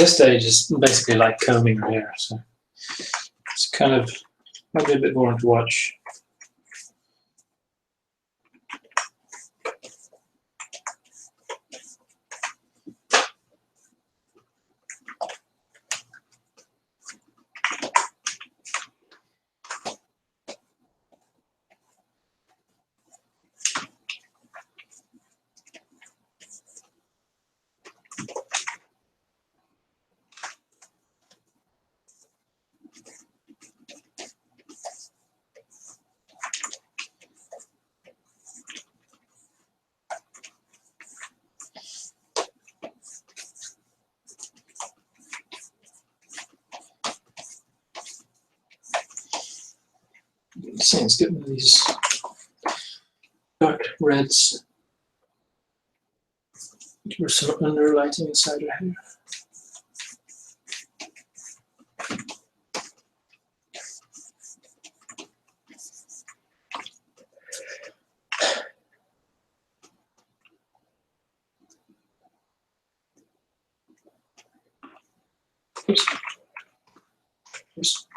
this stage is basically like combing her hair, so it's kind of might be a bit boring to watch. See, let's get one of these dark reds. Give her some underlighting inside her hair. Oops. Oops.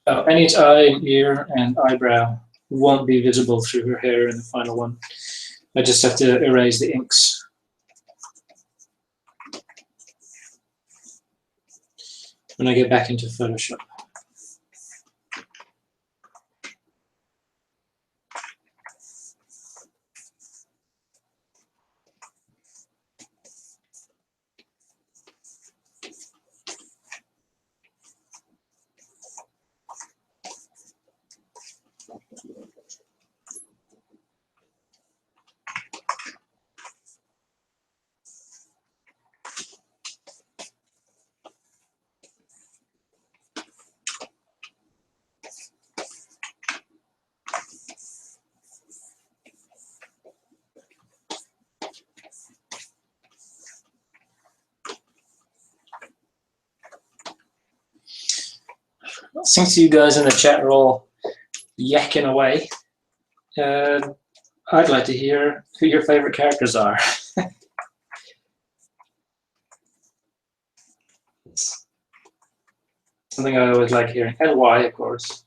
Any eye, ear, and eyebrow won't be visible through her hair in the final one. I just have to erase the inks. When I get back into Photoshop. Since you guys in the chat are all yakking away, I'd like to hear who your favorite characters are. Something I always like hearing, and why, of course.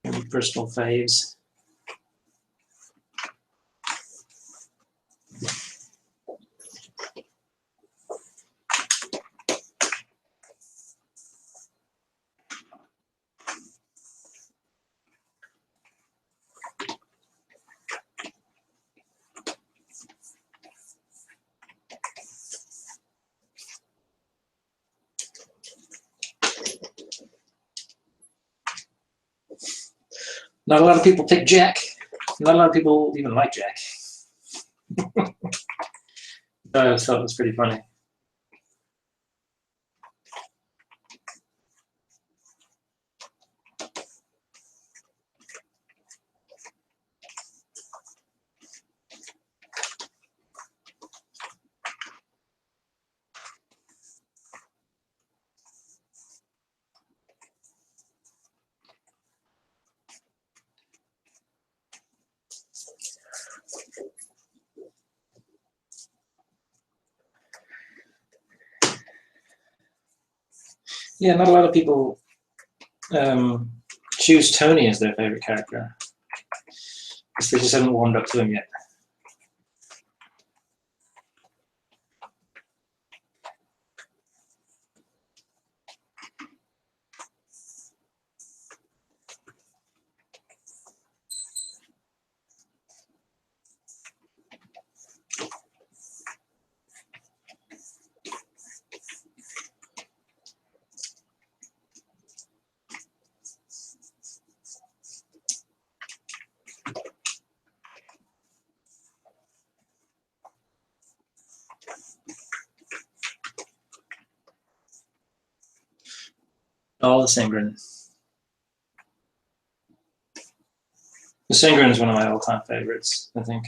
Maybe personal faves. Not a lot of people pick Jack. Not a lot of people even like Jack. I always thought it was pretty funny. Yeah, not a lot of people choose Tony as their favorite character, because they just haven't warmed up to him yet. All the Singren. The Singren is one of my all-time favorites, I think.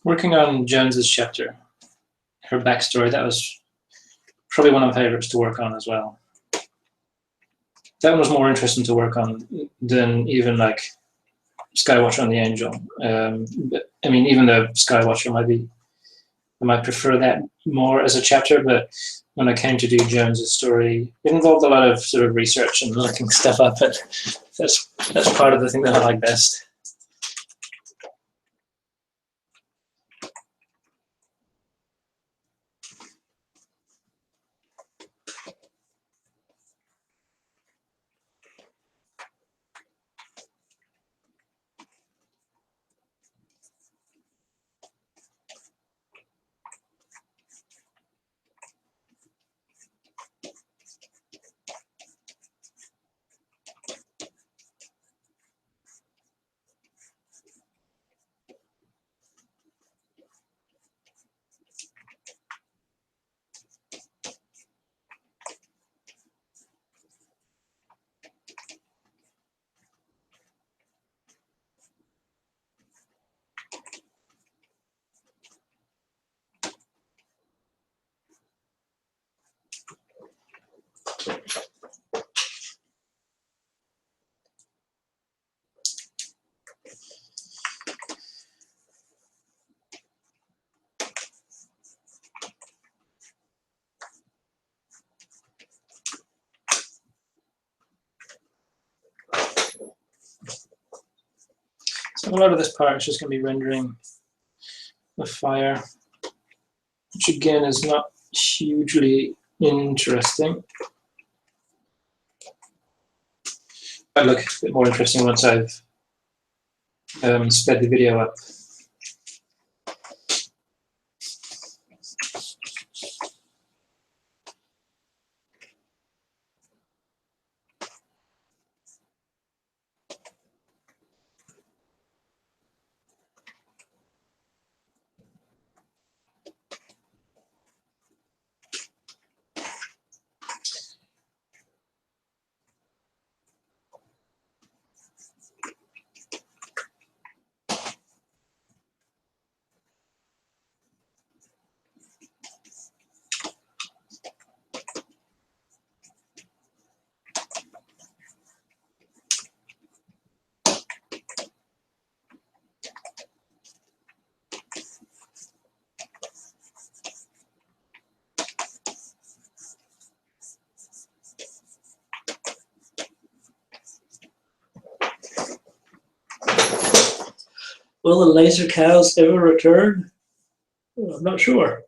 Working on Jones's chapter, her backstory, that was probably one of my favorites to work on as well. That one was more interesting to work on than even like Skywatcher and the Angel. But I mean, even though Skywatcher I might prefer that more as a chapter, but when I came to do Jones's story, it involved a lot of sort of research and looking stuff up, and that's part of the thing that I like best. lot of this part is just going to be rendering the fire, which again is not hugely interesting. Might look a bit more interesting once I've sped the video up. Will the laser cows ever return? Well, I'm not sure.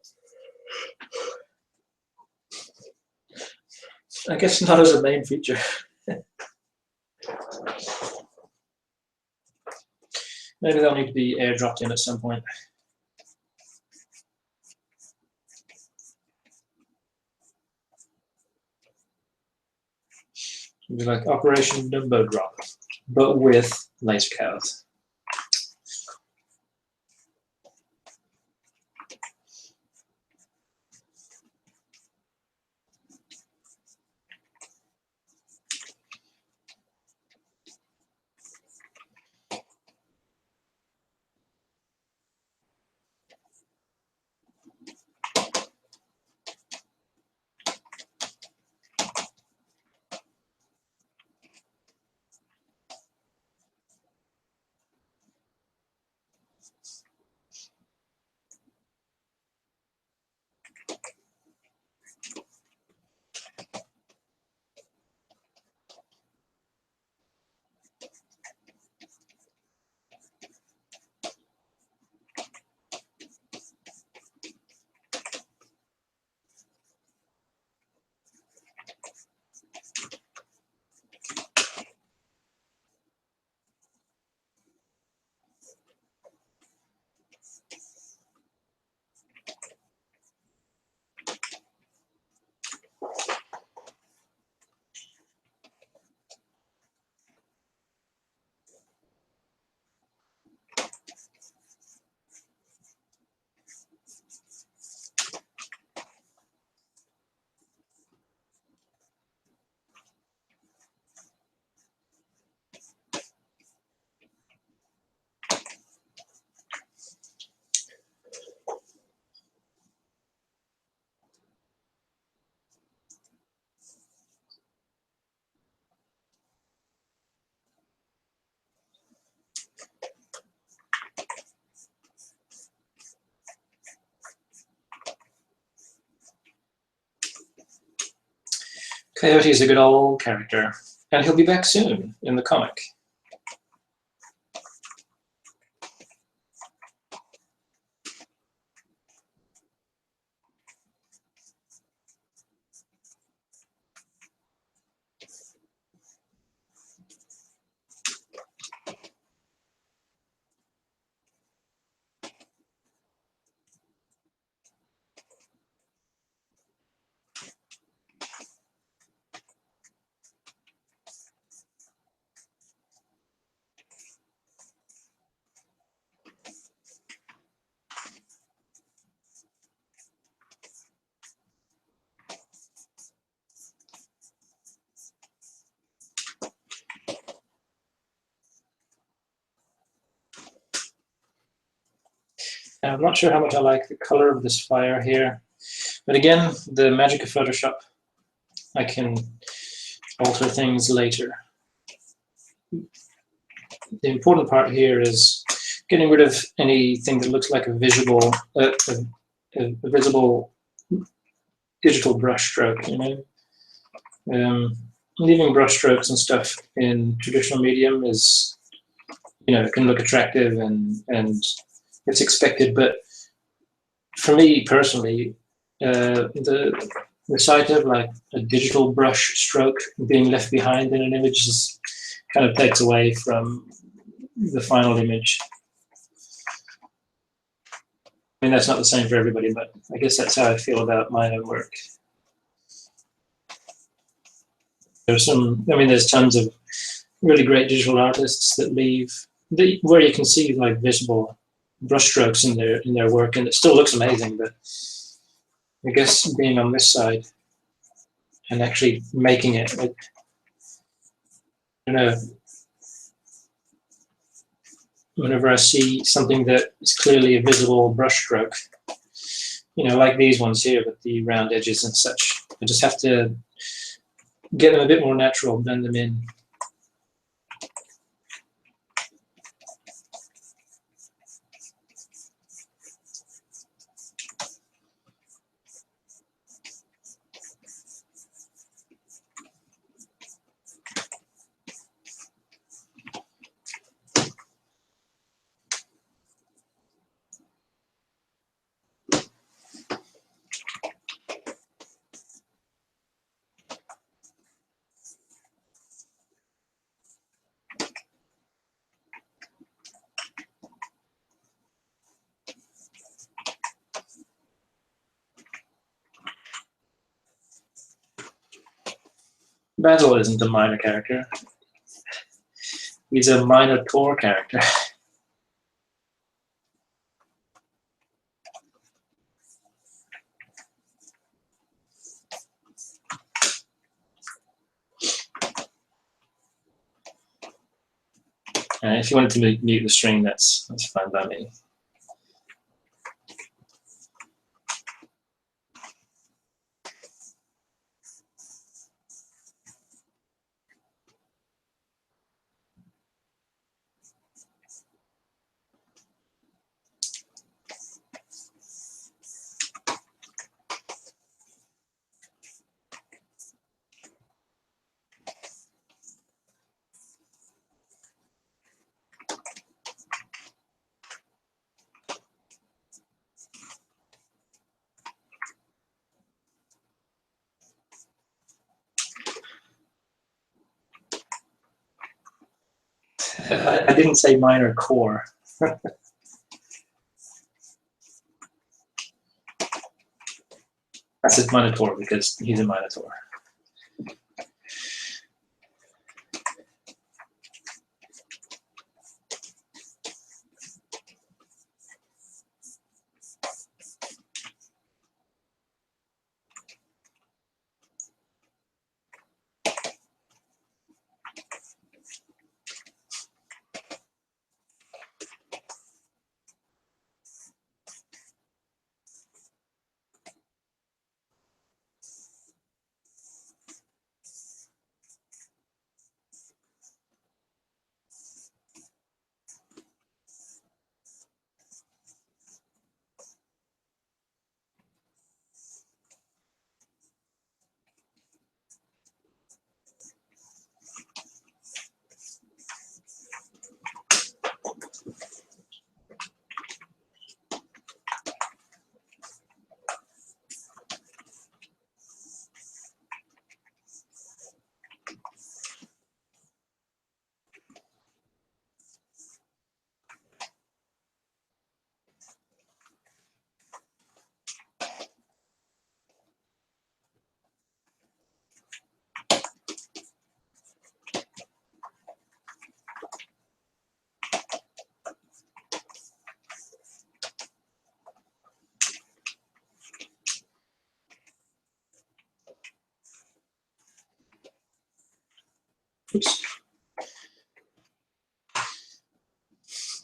I guess not as a main feature. Maybe they'll need to be airdropped in at some point. It'll be like Operation Dumbo Drop, but with laser cows. Coyote is a good old character, and he'll be back soon in the comic. I'm not sure how much I like the color of this fire here, but again, the magic of Photoshop, I can alter things later. The important part here is getting rid of anything that looks like a visible digital brush stroke, you know. Leaving brush strokes and stuff in traditional medium is it can look attractive and it's expected. But for me personally, the sight of like a digital brush stroke being left behind in an image is kind of takes away from the final image. I mean, that's not the same for everybody, but I guess that's how I feel about my own work. There's tons of really great digital artists that leave where you can see like visible brushstrokes in their work, and it still looks amazing. But I guess being on this side and actually making it, I don't know. Whenever I see something that is clearly a visible brushstroke, like these ones here with the round edges and such, I just have to get them a bit more natural, blend them in. Basil isn't a minor character. He's a minor core character. If you wanted to mute the string, that's fine by me. I didn't say minor core. I said Minotaur because he's a Minotaur. Oops.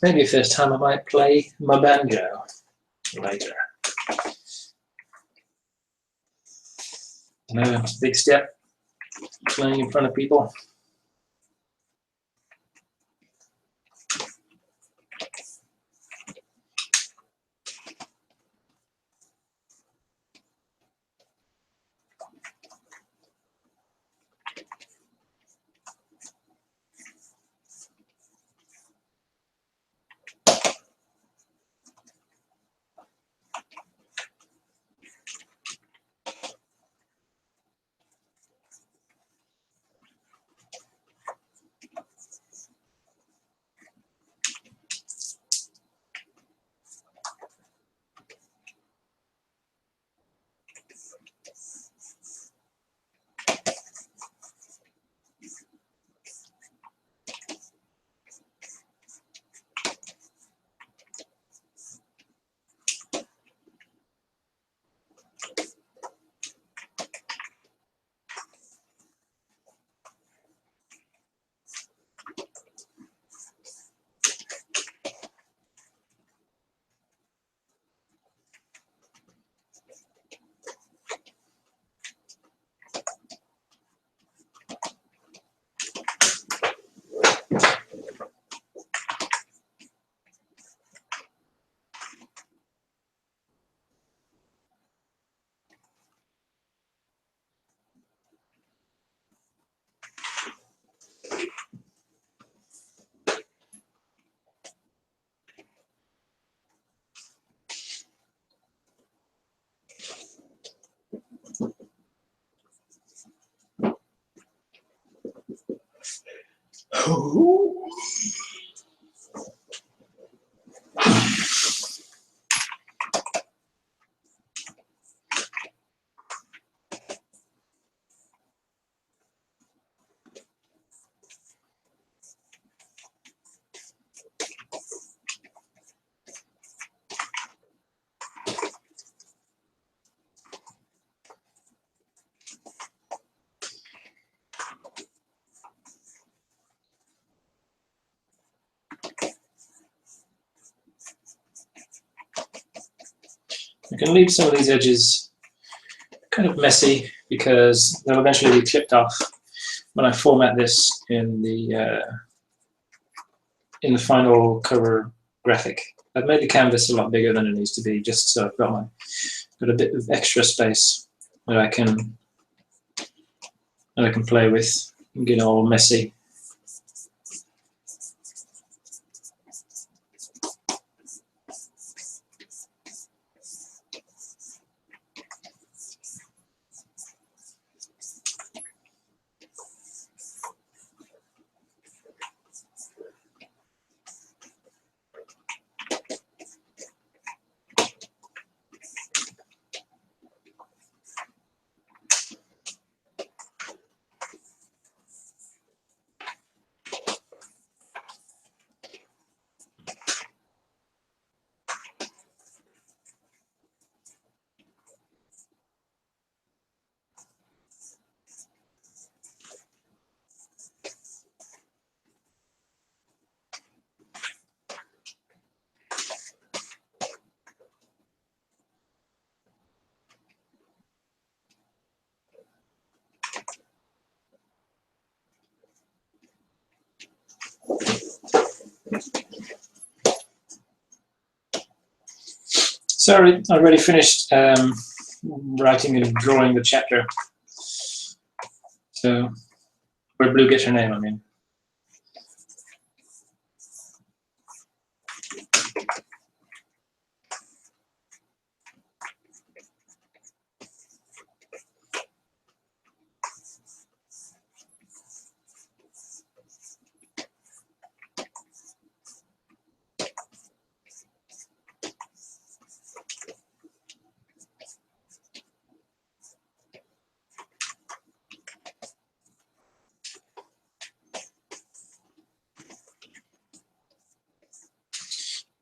Maybe if there's time I might play my banjo later. I know it's a big step, playing in front of people. I can leave some of these edges kind of messy because they'll eventually be clipped off when I format this in the final cover graphic. I've made the canvas a lot bigger than it needs to be, just so I've got a bit of extra space that I can play with and get all messy. So I already finished writing and drawing the chapter. So where Blue gets her name, I mean.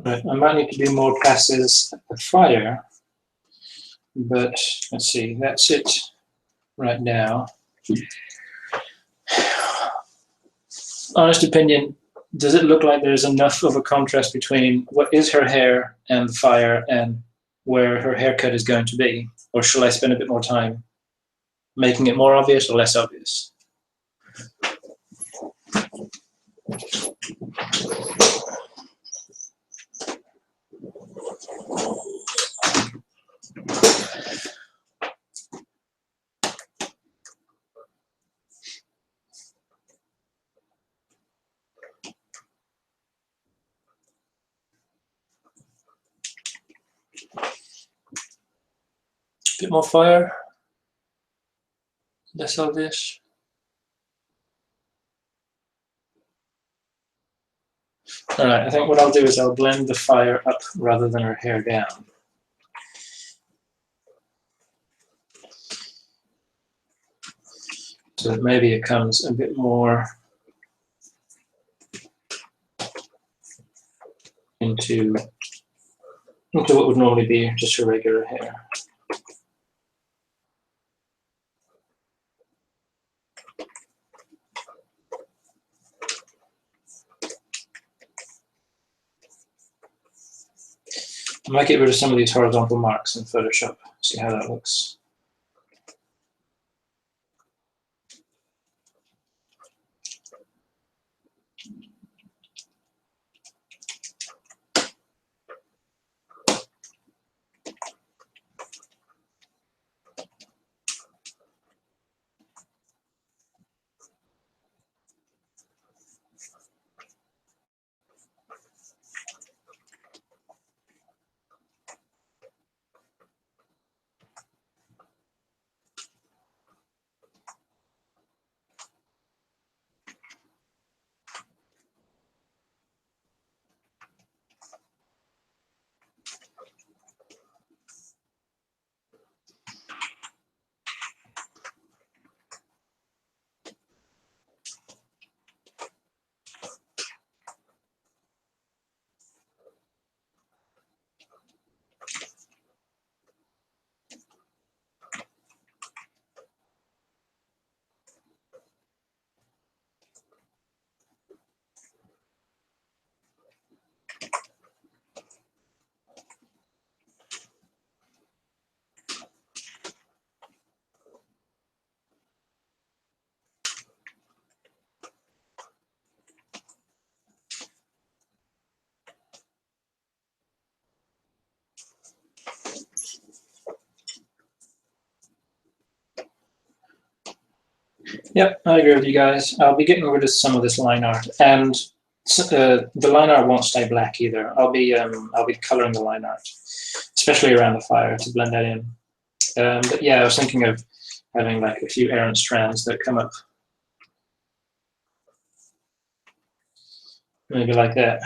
Right, I might need to do more passes at the fire, but let's see, that's it right now. Honest opinion, does it look like there's enough of a contrast between what is her hair and the fire and where her haircut is going to be? Or shall I spend a bit more time making it more obvious or less obvious? Bit more fire, less obvious. All right, I think what I'll do is I'll blend the fire up rather than her hair down. So that maybe it comes a bit more into what would normally be just her regular hair. I might get rid of some of these horizontal marks in Photoshop, see how that looks. Yep, I agree with you guys. I'll be getting rid of some of this line art, and the line art won't stay black either. I'll be coloring the line art, especially around the fire to blend that in. But yeah, I was thinking of having like a few errant strands that come up, maybe like that.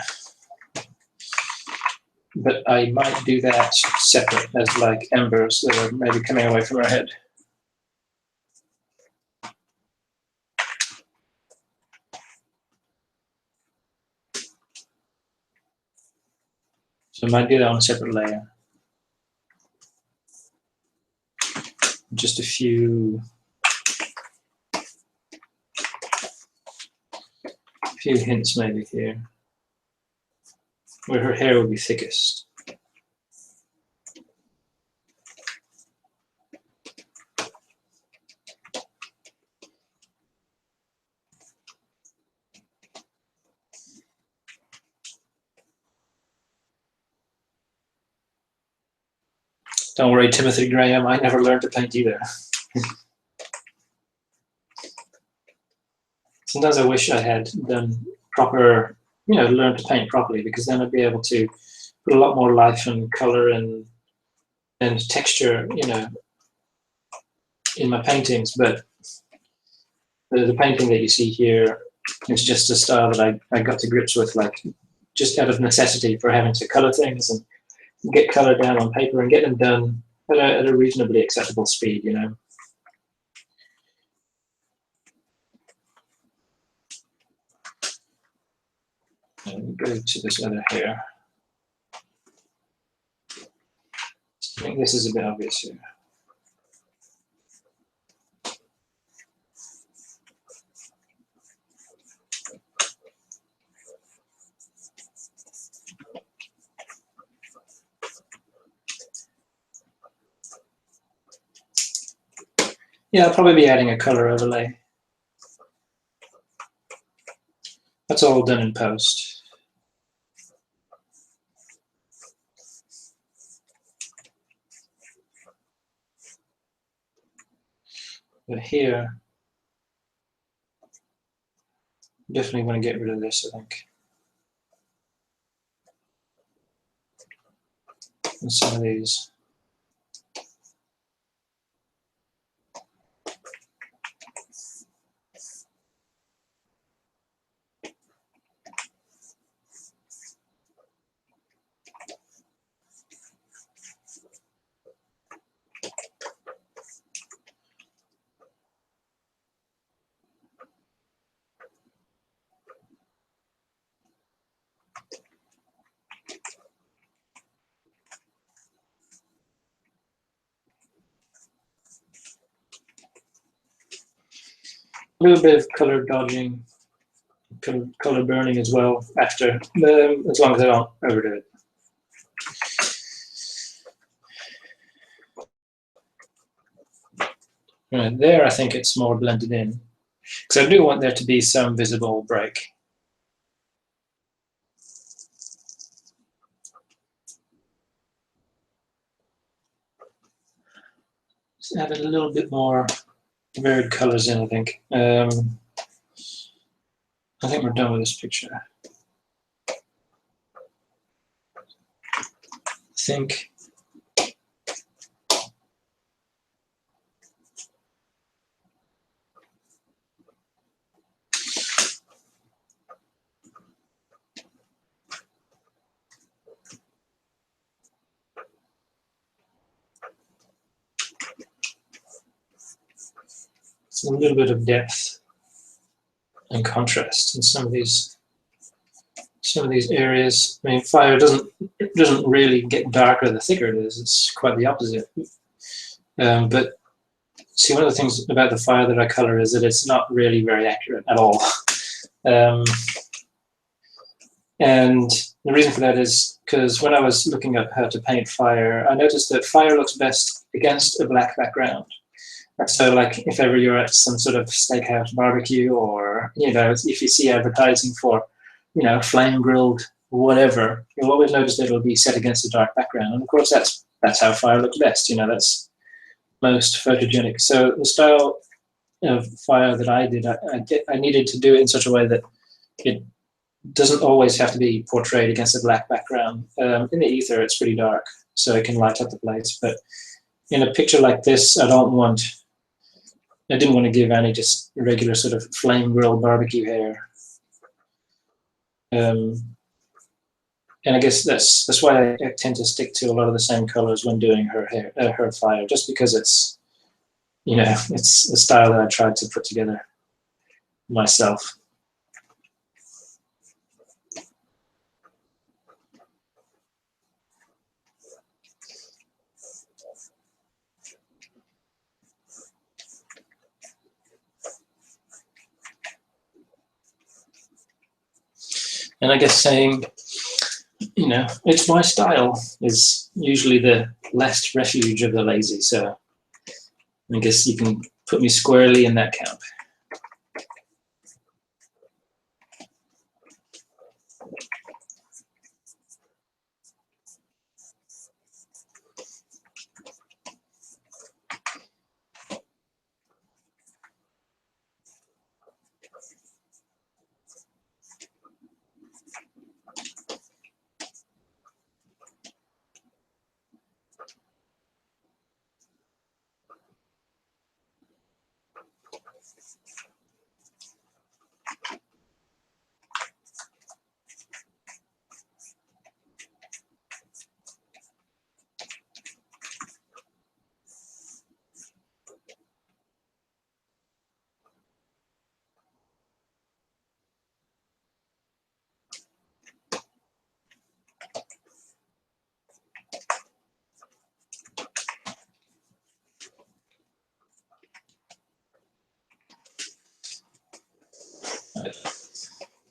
But I might do that separate as like embers that are maybe coming away from her head. So I might do that on a separate layer. Just a few hints maybe here, where her hair will be thickest. Don't worry, Timothy Graham, I never learned to paint either. Sometimes I wish I had done proper, learned to paint properly, because then I'd be able to put a lot more life and color and texture, in my paintings. But the painting that you see here is just a style that I got to grips with, like just out of necessity for having to color things and get color down on paper and get them done at a reasonably acceptable speed, And go to this other hair. I think this is a bit obvious here. Yeah, I'll probably be adding a color overlay. That's all done in post. But here, definitely want to get rid of this, I think. And some of these. A little bit of color dodging, color burning as well after, as long as I don't overdo it. Right there, I think it's more blended in, because I do want there to be some visible break. Just add a little bit more varied colors in, I think. I think we're done with this picture. I think it's a little bit of depth and contrast in some of these areas. I mean, fire doesn't really get darker the thicker it is. It's quite the opposite. But see, one of the things about the fire that I color is that it's not really very accurate at all. And the reason for that is because when I was looking up how to paint fire, I noticed that fire looks best against a black background. So like if ever you're at some sort of steakhouse barbecue, or, if you see advertising for, flame grilled whatever, you'll always notice that it'll be set against a dark background. And of course that's how fire looks best, that's most photogenic. So the style of fire that I did, I needed to do it in such a way that it doesn't always have to be portrayed against a black background. In the ether, it's pretty dark, so it can light up the place. But in a picture like this, I didn't want to give Annie just regular sort of flame grill barbecue hair. And I guess that's why I tend to stick to a lot of the same colors when doing her hair, her fire, just because it's, you know, it's a style that I tried to put together myself. And I guess saying, you know, it's my style is usually the last refuge of the lazy. So I guess you can put me squarely in that camp.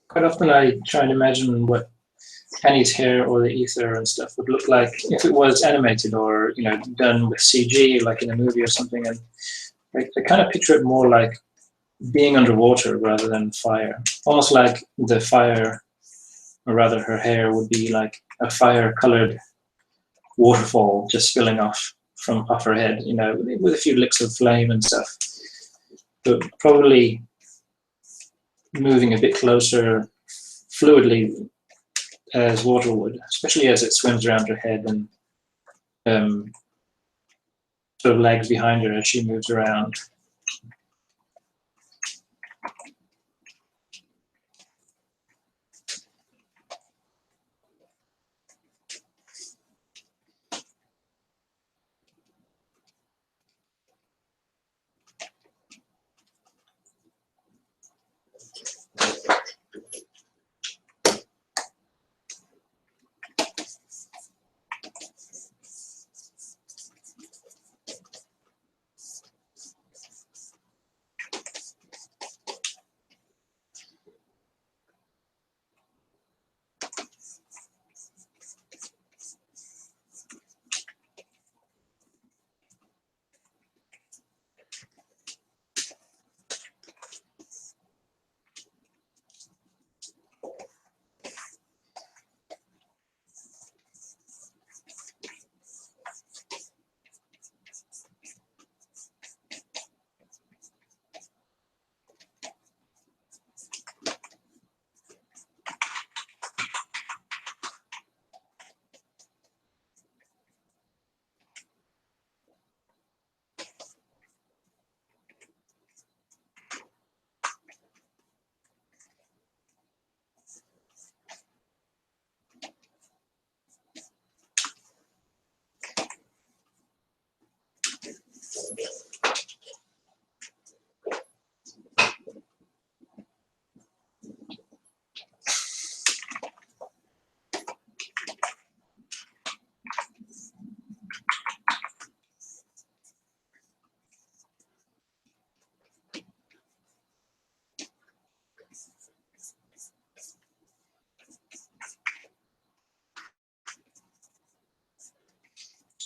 Quite often I try and imagine what Annie's hair or the ether and stuff would look like if it was animated or, you know, done with CG, like in a movie or something. And I kind of picture it more like being underwater rather than fire. Almost like the fire, or rather her hair, would be like a fire-colored waterfall just spilling off her head, you know, with a few licks of flame and stuff. But probably moving a bit closer fluidly as water would, especially as it swims around her head and sort of lags behind her as she moves around.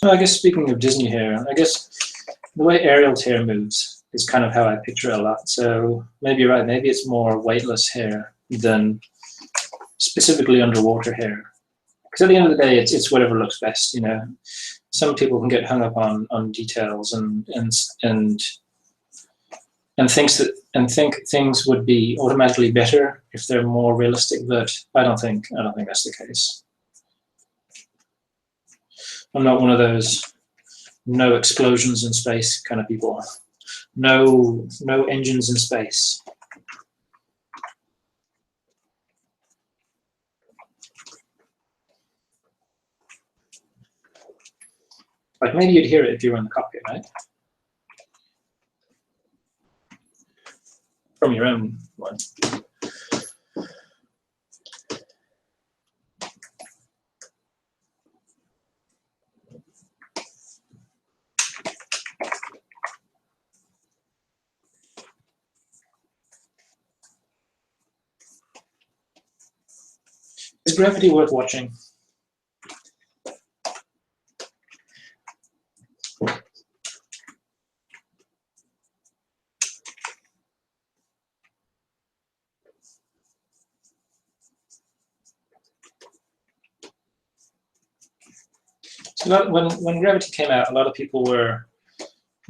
Well, I guess speaking of Disney hair, I guess the way Ariel's hair moves is kind of how I picture it a lot. So maybe you're right. Maybe it's more weightless hair than specifically underwater hair. Because at the end of the day, it's whatever looks best. You know, some people can get hung up on details and and think things would be automatically better if they're more realistic, but I don't think that's the case. I'm not one of those no explosions in space kind of people. No engines in space. Like maybe you'd hear it if you were in the cockpit, right? From your own one. Is Gravity worth watching? So when Gravity came out, a lot of people were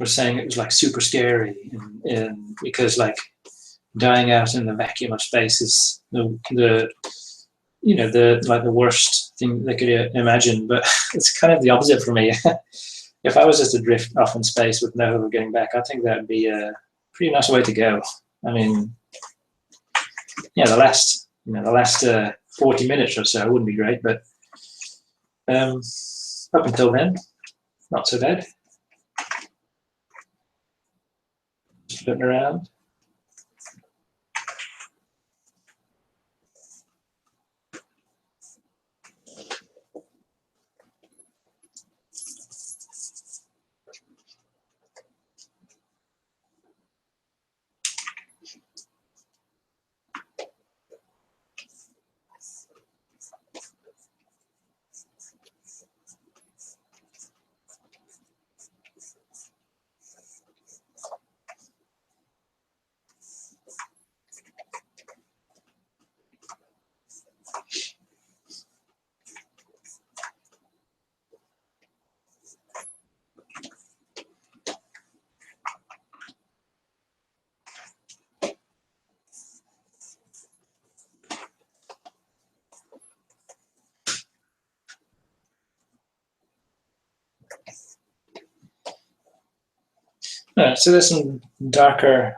saying it was like super scary, and because like dying out in the vacuum of space is the worst thing they could imagine. But it's kind of the opposite for me. If I was just to drift off in space with no hope of getting back, I think that would be a pretty nice way to go. I mean, yeah, the last 40 minutes or so wouldn't be great, but up until then, not so bad. Just floating around. So there's some darker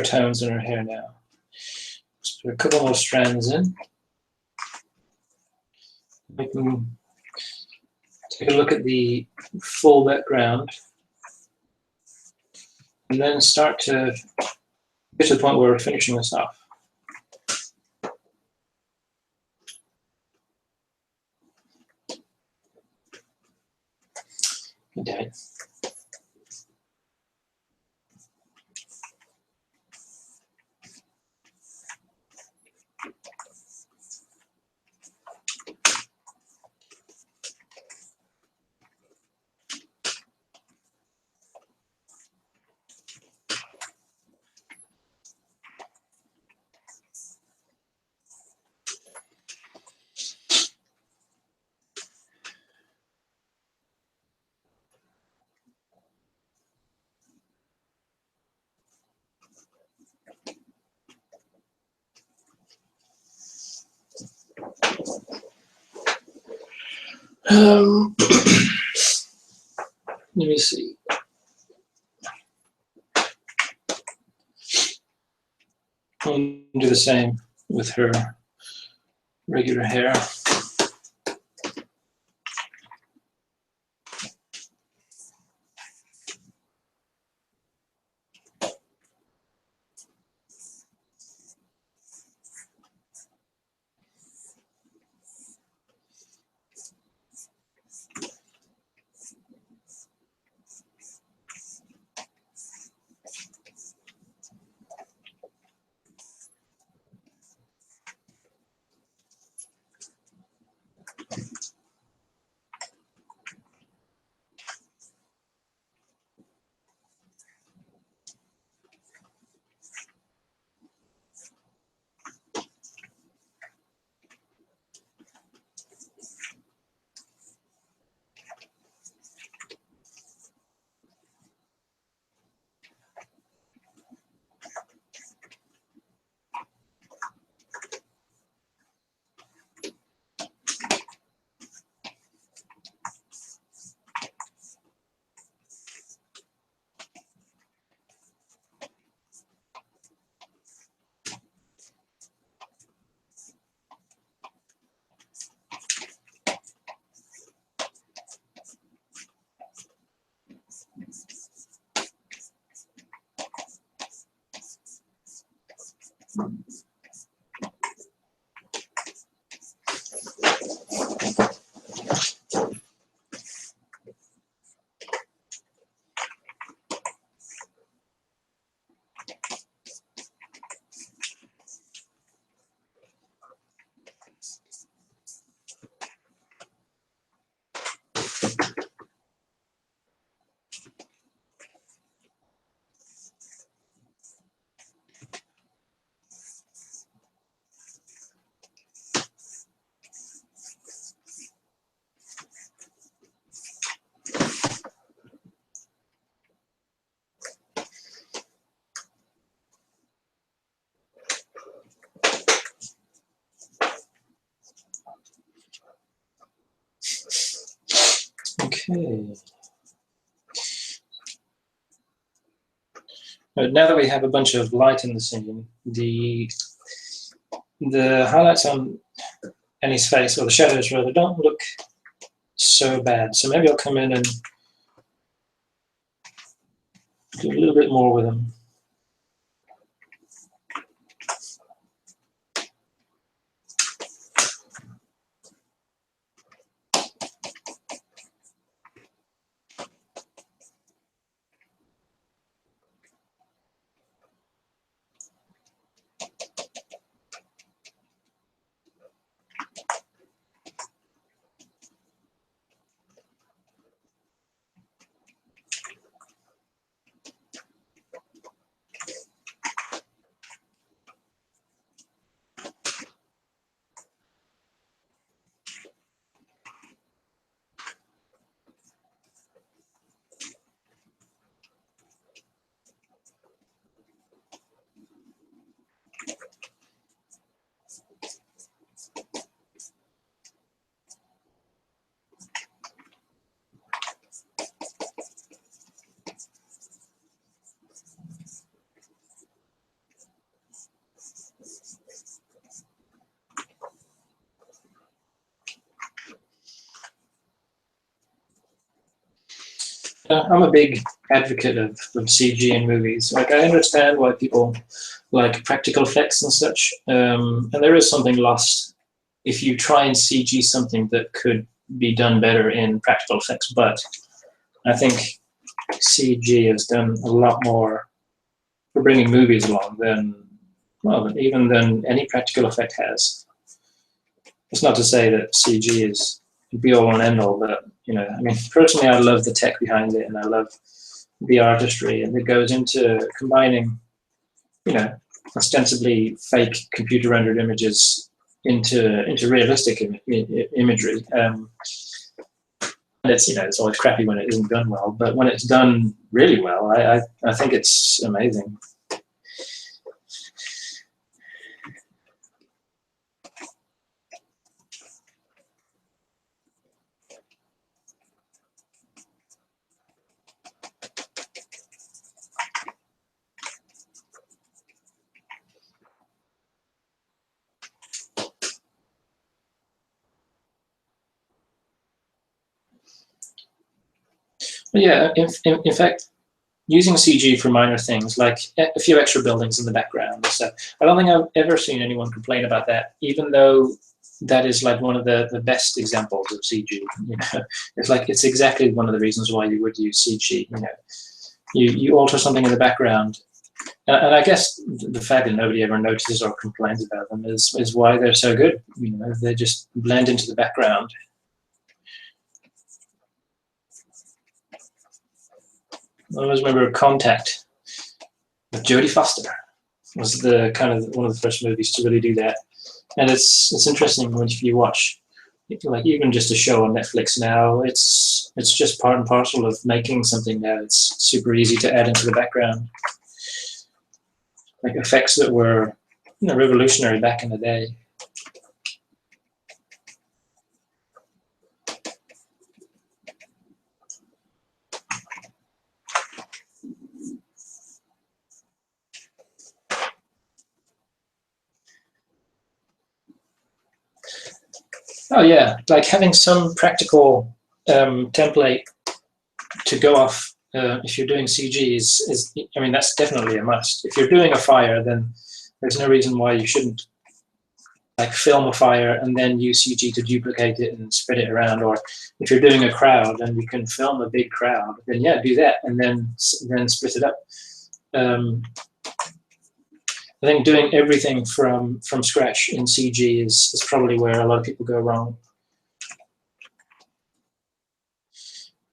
tones in her hair now. Let's put a couple more strands in. We can take a look at the full background, and then start to get to the point where we're finishing this off. Okay. Let me see. I'll do the same with her regular hair. Okay. Now that we have a bunch of light in the scene, the highlights on Annie's face, or the shadows rather, don't look so bad. So maybe I'll come in and do a little bit more with them. I'm a big advocate of CG in movies. Like, I understand why people like practical effects and such, and there is something lost if you try and CG something that could be done better in practical effects. But I think CG has done a lot more for bringing movies along than, well, even than any practical effect has. It's not to say that CG is be all and end all, but you know, I mean, personally, I love the tech behind it, and I love the artistry, and it goes into combining, you know, ostensibly fake computer rendered images into realistic imagery. And it's, you know, it's always crappy when it isn't done well, but when it's done really well, I think it's amazing. Yeah, in fact, using CG for minor things, like a few extra buildings in the background and stuff, I don't think I've ever seen anyone complain about that, even though that is like one of the best examples of CG. You know, it's like, it's exactly one of the reasons why you would use CG. You know, you alter something in the background, and I guess the fact that nobody ever notices or complains about them is why they're so good. You know, they just blend into the background. I always remember Contact with Jodie Foster was the kind of one of the first movies to really do that, and it's interesting when you watch, like, even just a show on Netflix now, it's just part and parcel of making something now. It's super easy to add into the background, like effects that were, you know, revolutionary back in the day. Oh yeah, like having some practical template to go off if you're doing CG is, I mean, that's definitely a must. If you're doing a fire, then There's no reason why you shouldn't like film a fire and then use CG to duplicate it and spread it around. Or if you're doing a crowd and you can film a big crowd, then yeah, do that and then split it up. I think doing everything from scratch in CG is probably where a lot of people go wrong.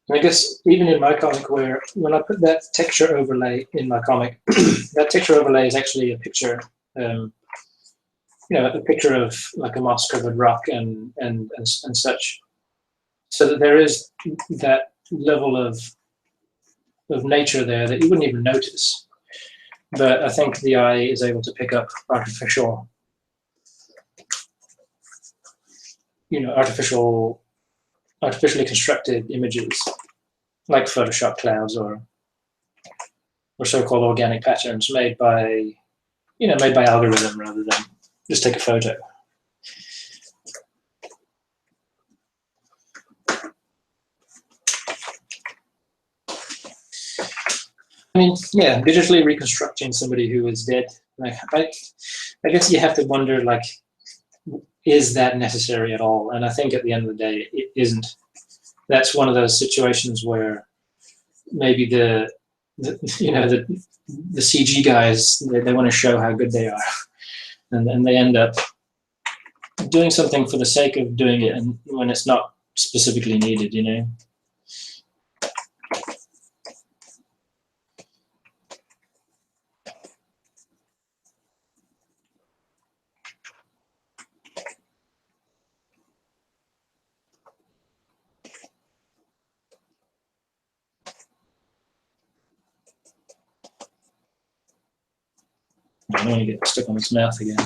And I guess even in my comic, where when I put that texture overlay in my comic, that texture overlay is actually a picture, a picture of like a moss-covered rock and such, so that there is that level of nature there that you wouldn't even notice. But I think the eye is able to pick up artificially constructed images like Photoshop clouds or so-called organic patterns made by algorithm rather than just take a photo. I mean, yeah, digitally reconstructing somebody who is dead. Like, I guess you have to wonder, like, is that necessary at all? And I think at the end of the day, it isn't. That's one of those situations where maybe the CG guys, they want to show how good they are, and they end up doing something for the sake of doing it, and when it's not specifically needed, I don't want to get stuck on his mouth again.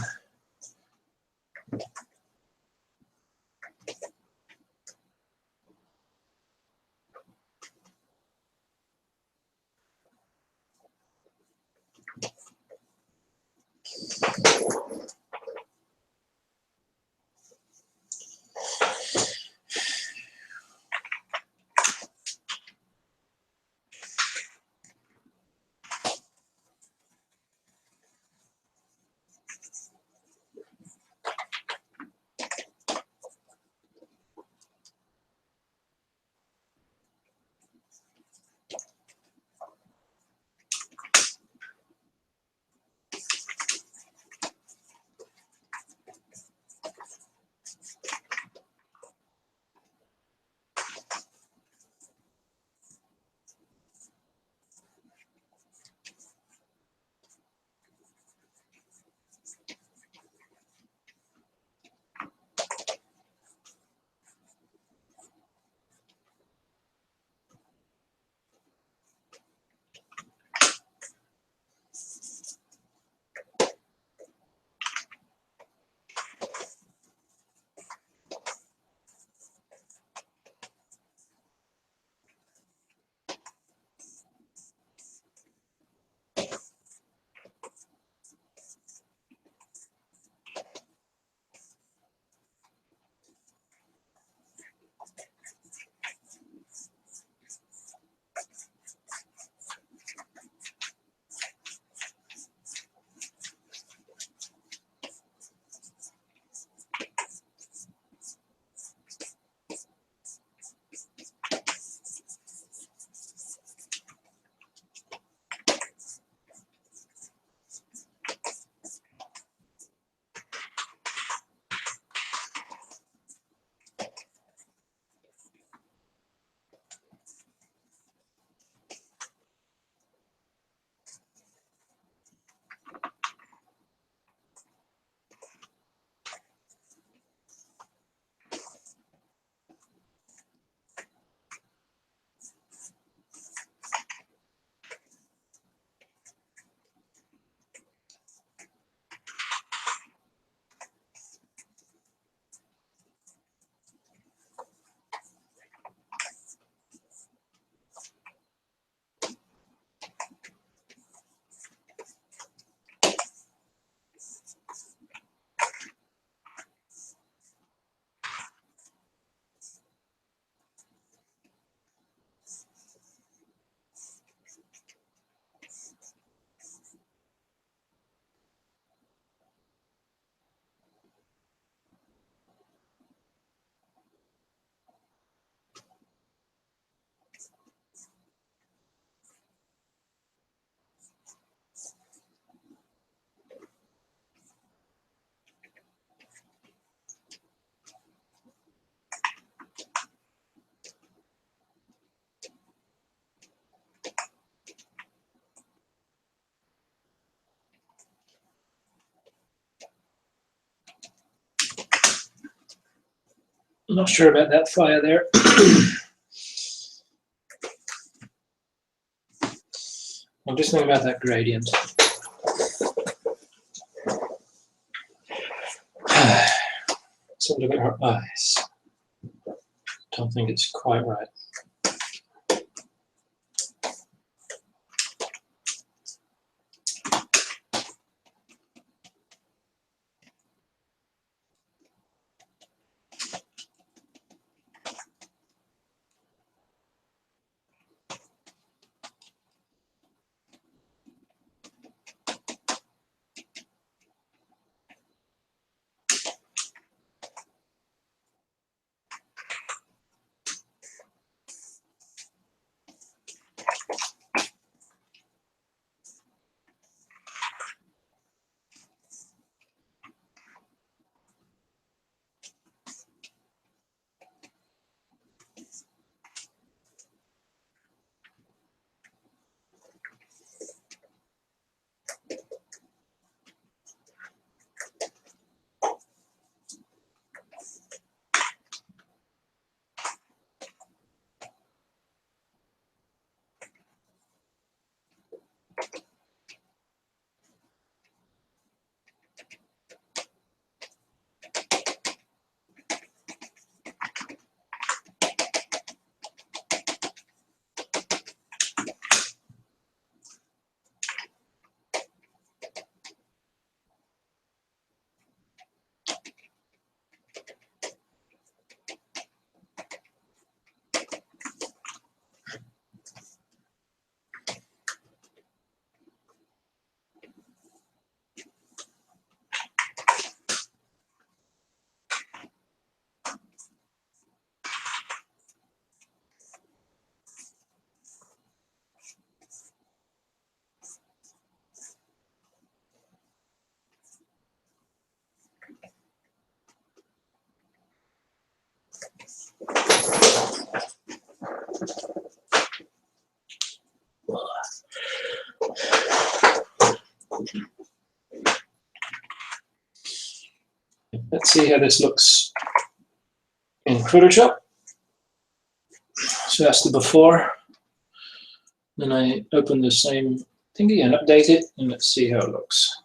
not sure about that fire there. I'm just thinking about that gradient. So look at her eyes. Don't think it's quite right. Let's see how this looks in Photoshop. So that's the before. Then I open the same thingy and update it, and let's see how it looks.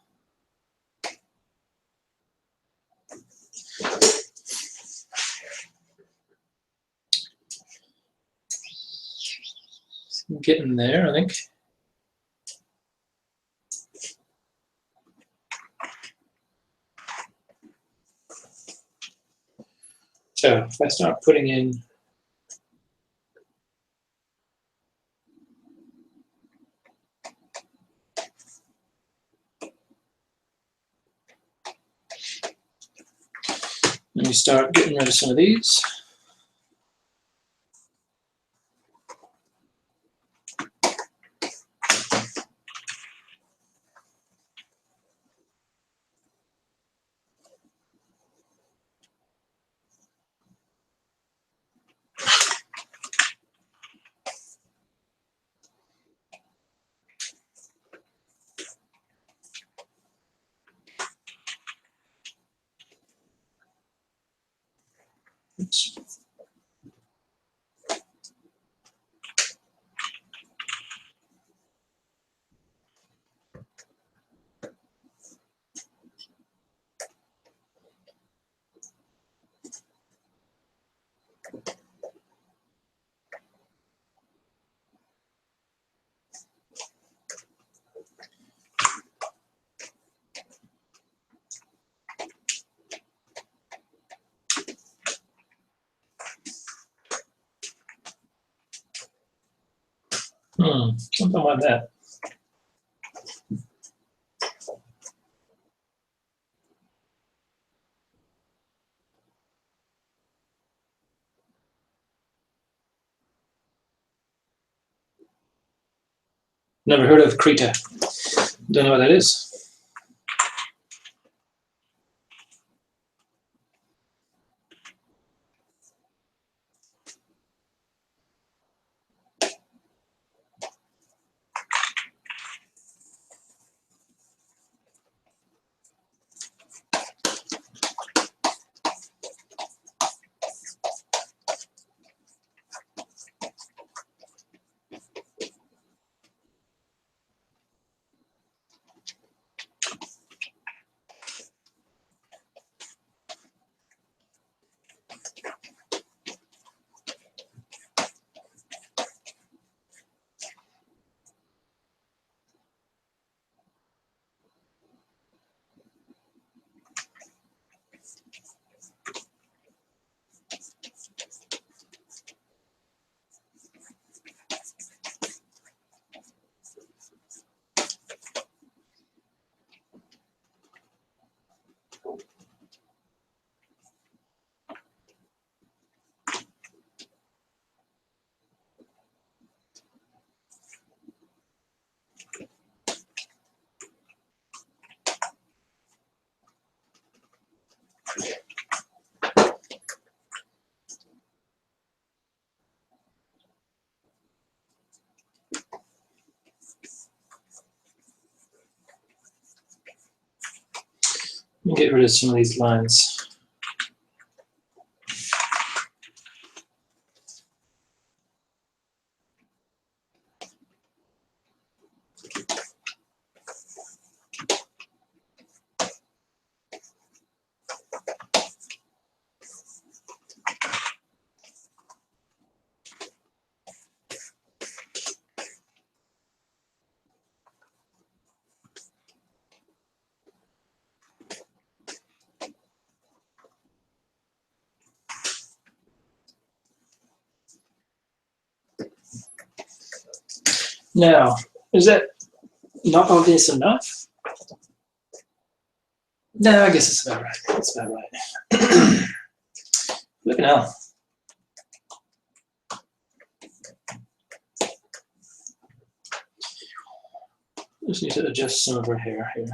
Getting there, I think. So if I start putting in let me start getting rid of some of these. Oops. Something like that. Never heard of Krita. Don't know what that is. me get rid of some of these lines. Now, is that not obvious enough? No, I guess it's about right. It's about right. Look now. Just need to adjust some of her hair here.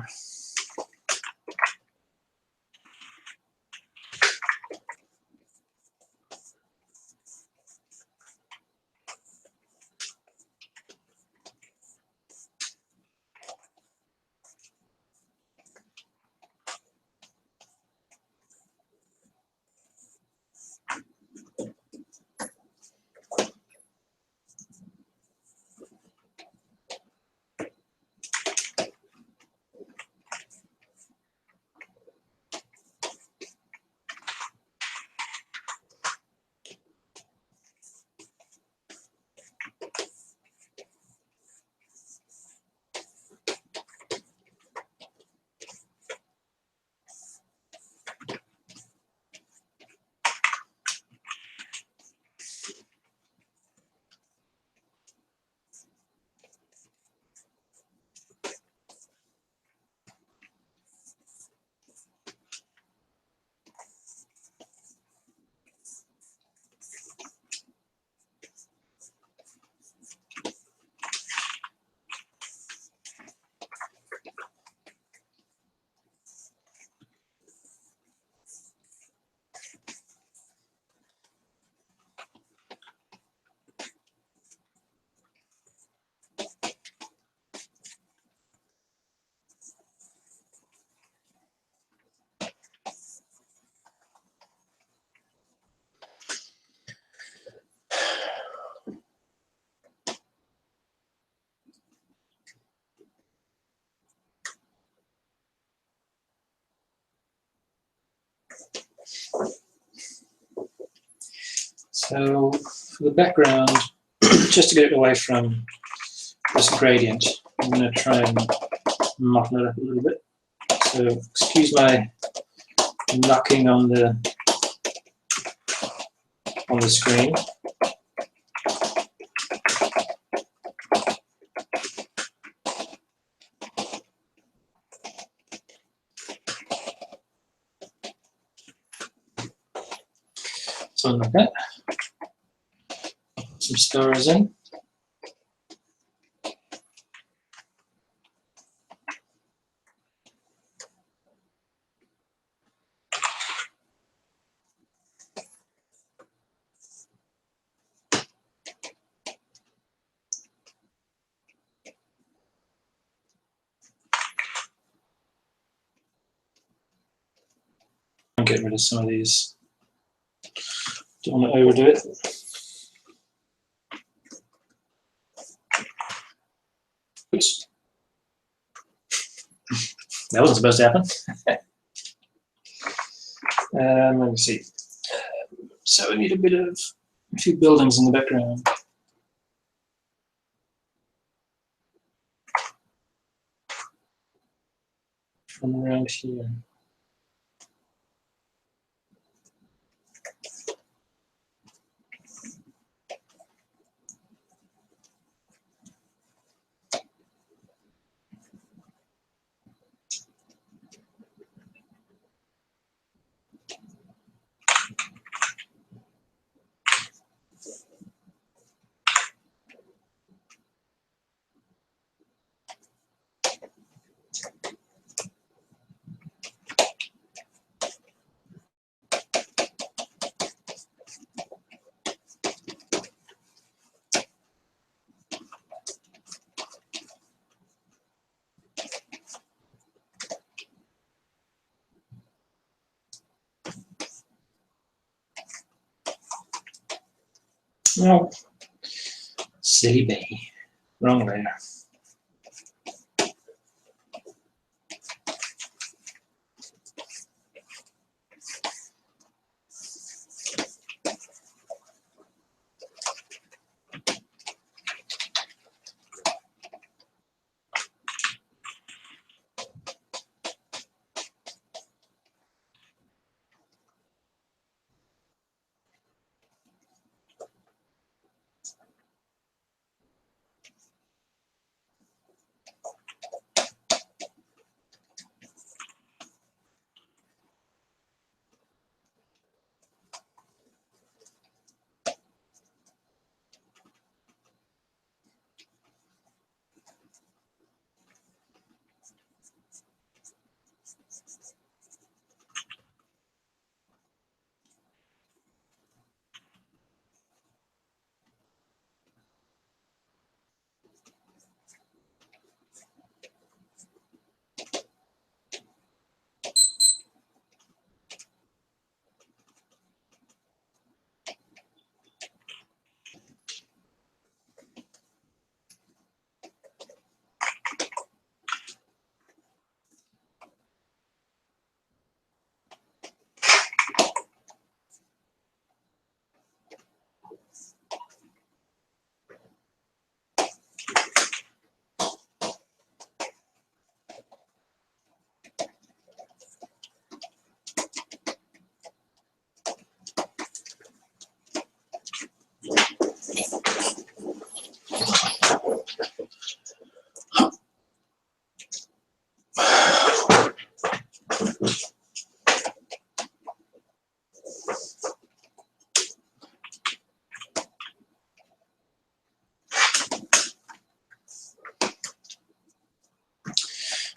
So for the background, just to get it away from this gradient, I'm going to try and mottle it up a little bit. So excuse my knocking on the screen. Something like that. Some stars in. And get rid of some of these. Don't want to overdo it. Oops. That wasn't supposed to happen. Let me see. So I need a few buildings in the background. From around here. No, silly bee. Wrong layer.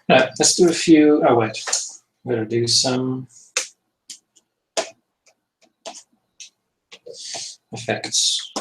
Right, let's do a few. Oh wait, I'm gonna do some effects.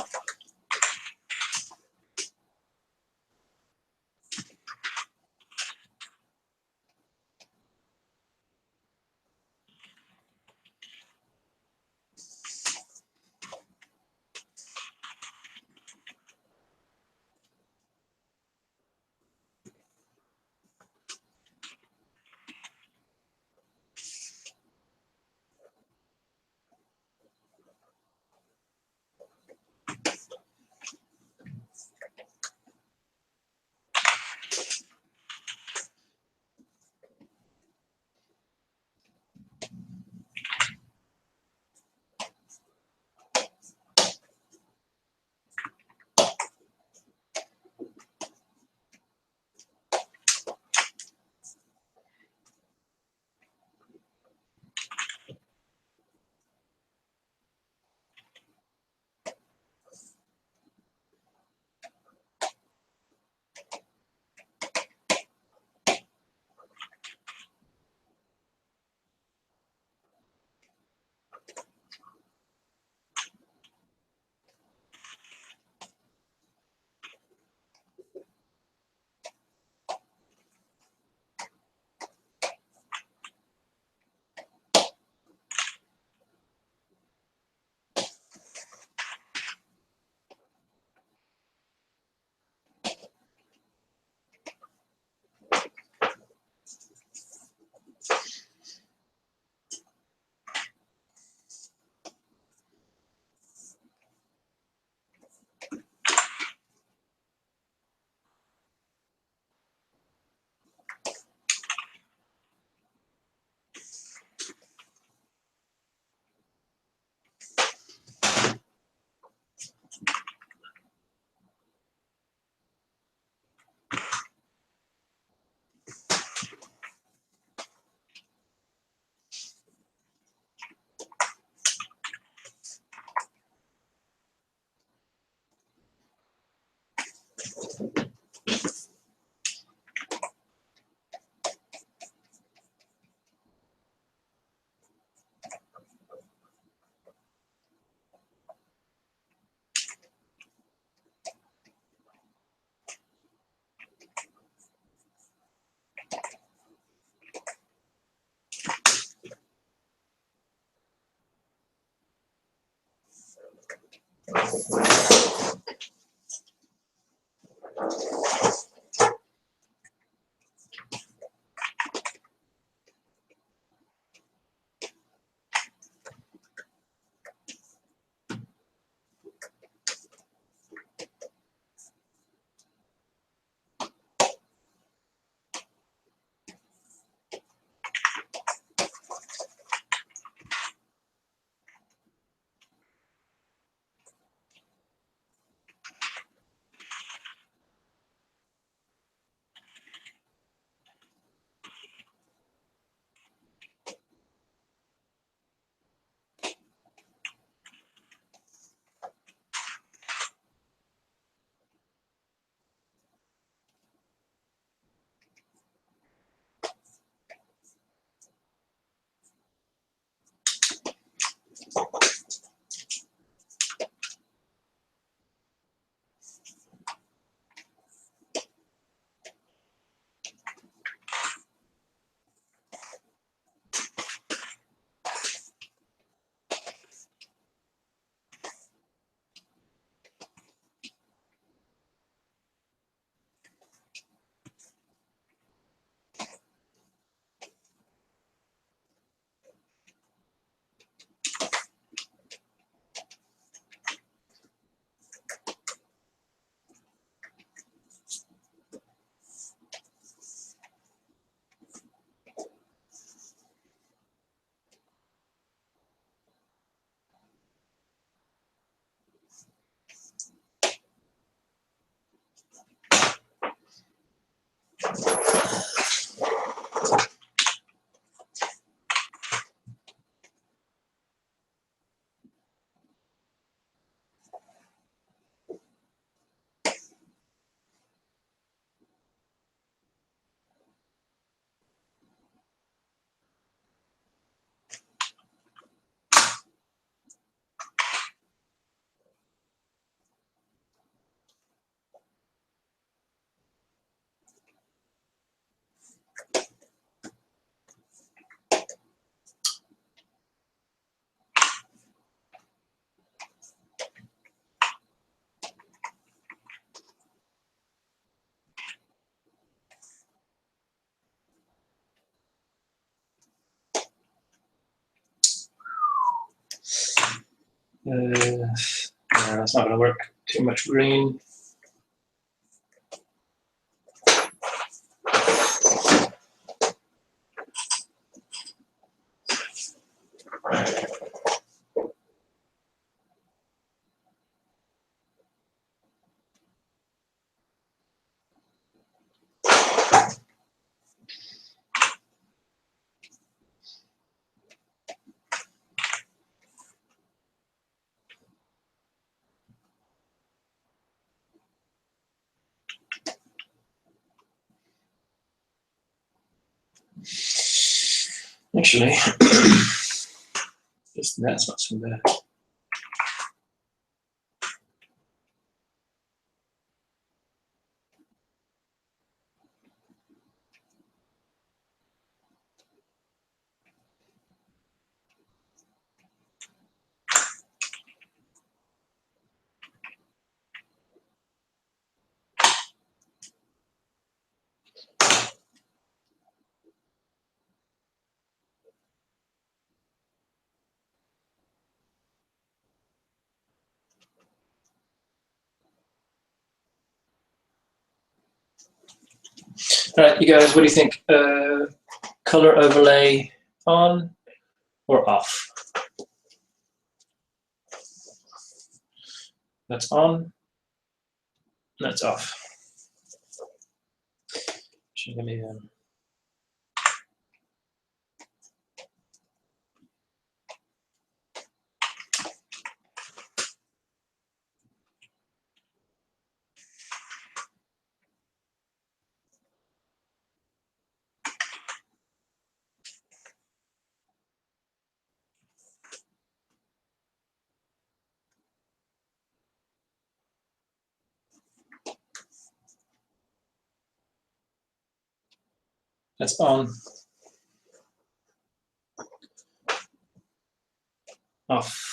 Yeah, that's not going to work. Too much green. Actually, that's not so bad. All right, you guys, what do you think? Color overlay on or off? That's on. That's off. So let me. That's on. Off.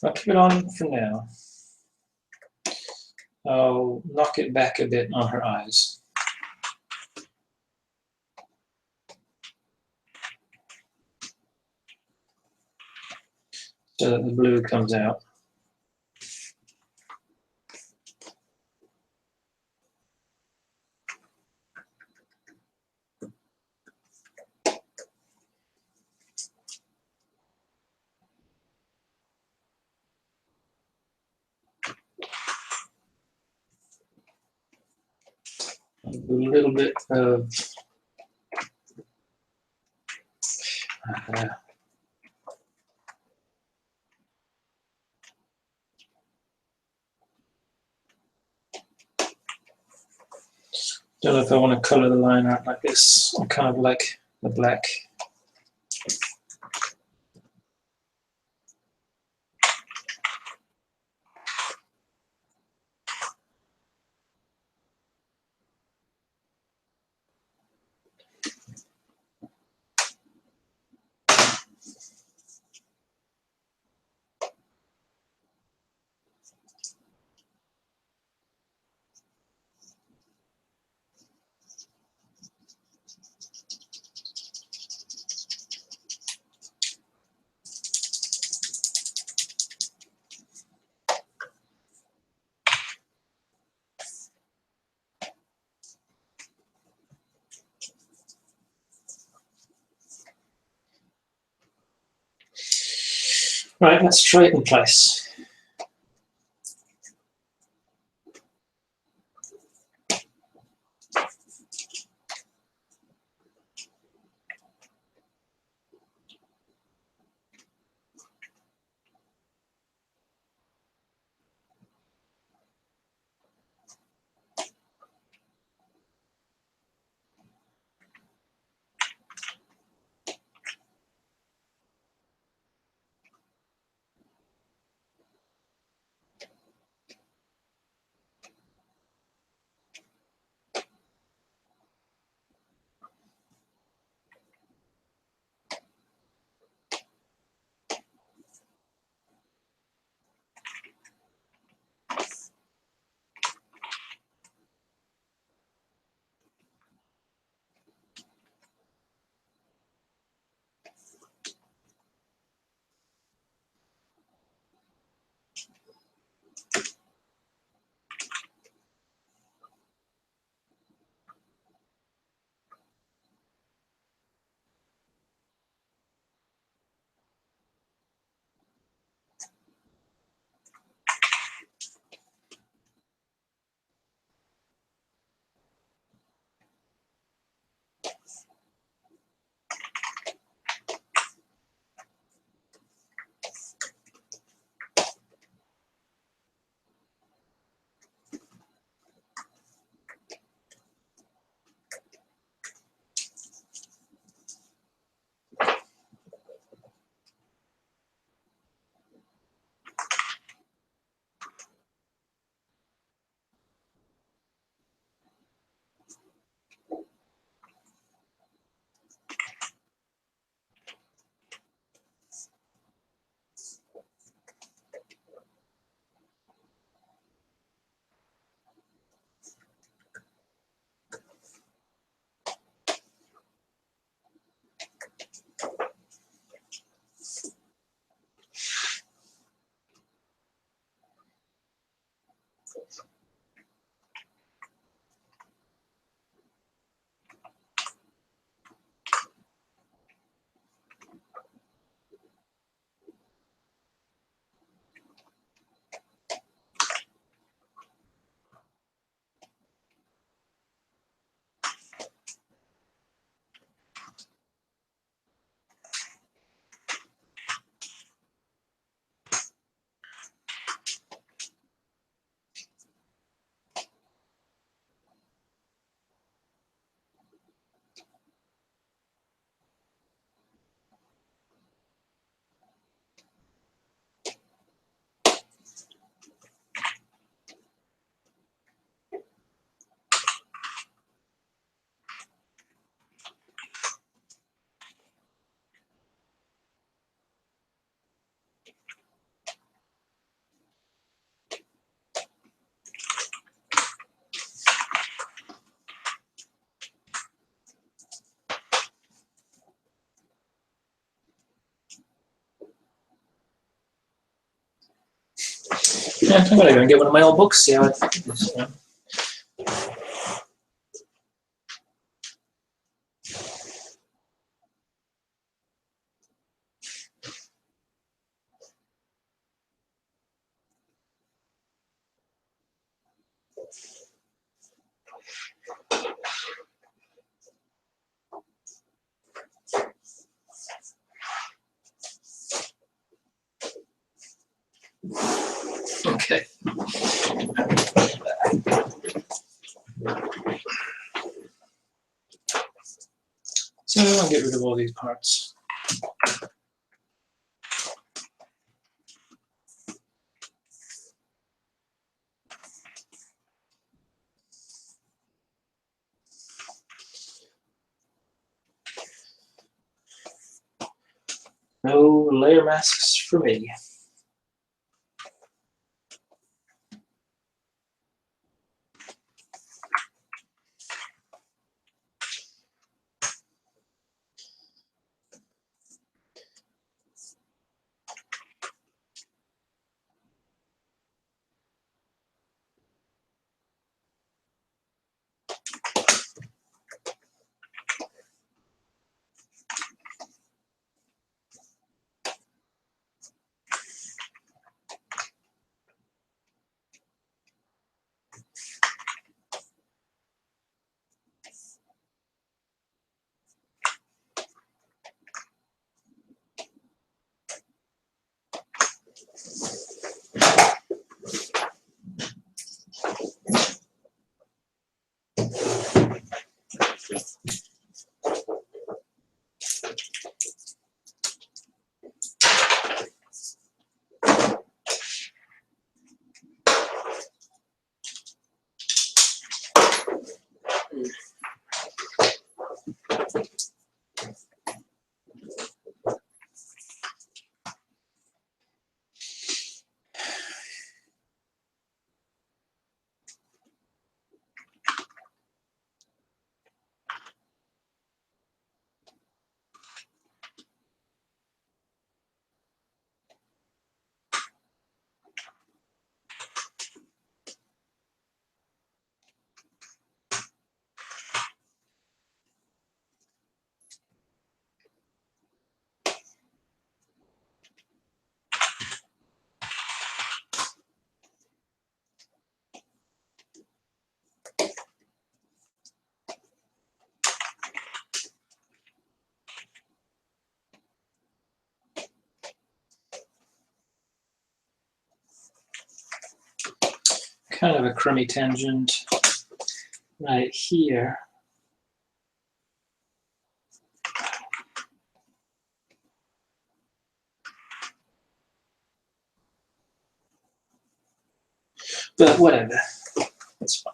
I'll keep it on for now. I'll knock it back a bit on her eyes. So that the blue comes out. A little bit of don't know if I want to color the line out like this. I kind of like the black. Right, let's try it in place. Yeah, I'm gonna go and get one of my old books, see how it is. Okay. So I'll get rid of all these parts. No layer masks for me. kind of a crummy tangent right here. But whatever, it's fine.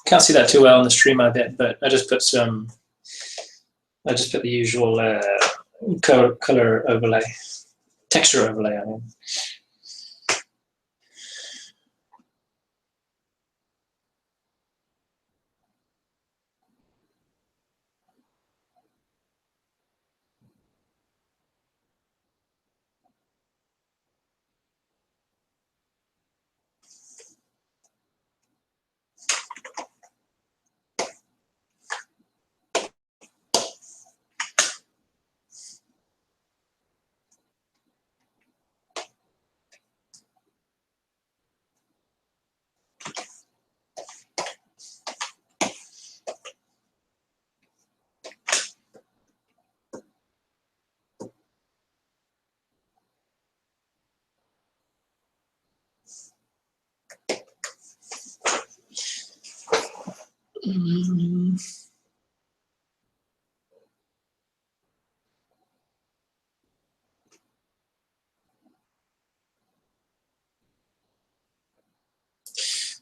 Can't see that too well on the stream, I bet, but I just put the usual color overlay, texture overlay, I mean.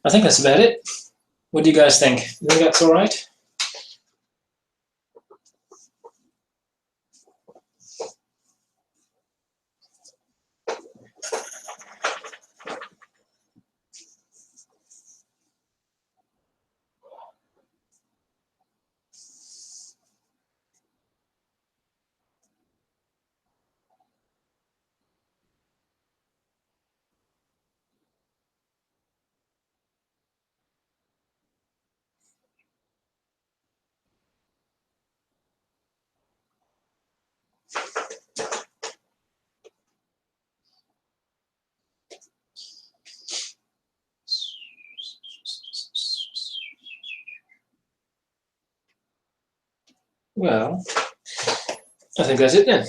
I think that's about it. What do you guys think? You think that's all right? Well, I think that's it then.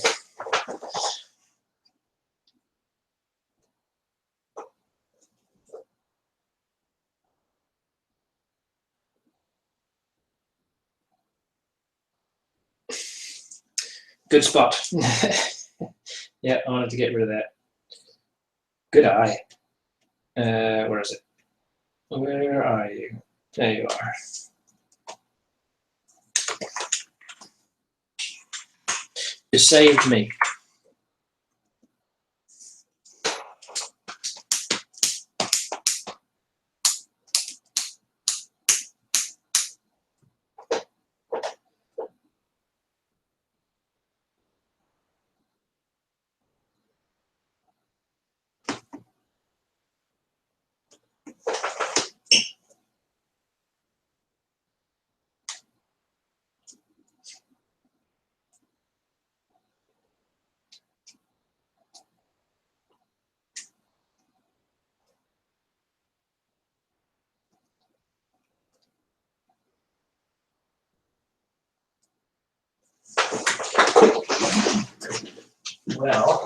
Good spot. Yeah, I wanted to get rid of that. Good eye. Where is it? Where are you? There you are. You saved me. Well,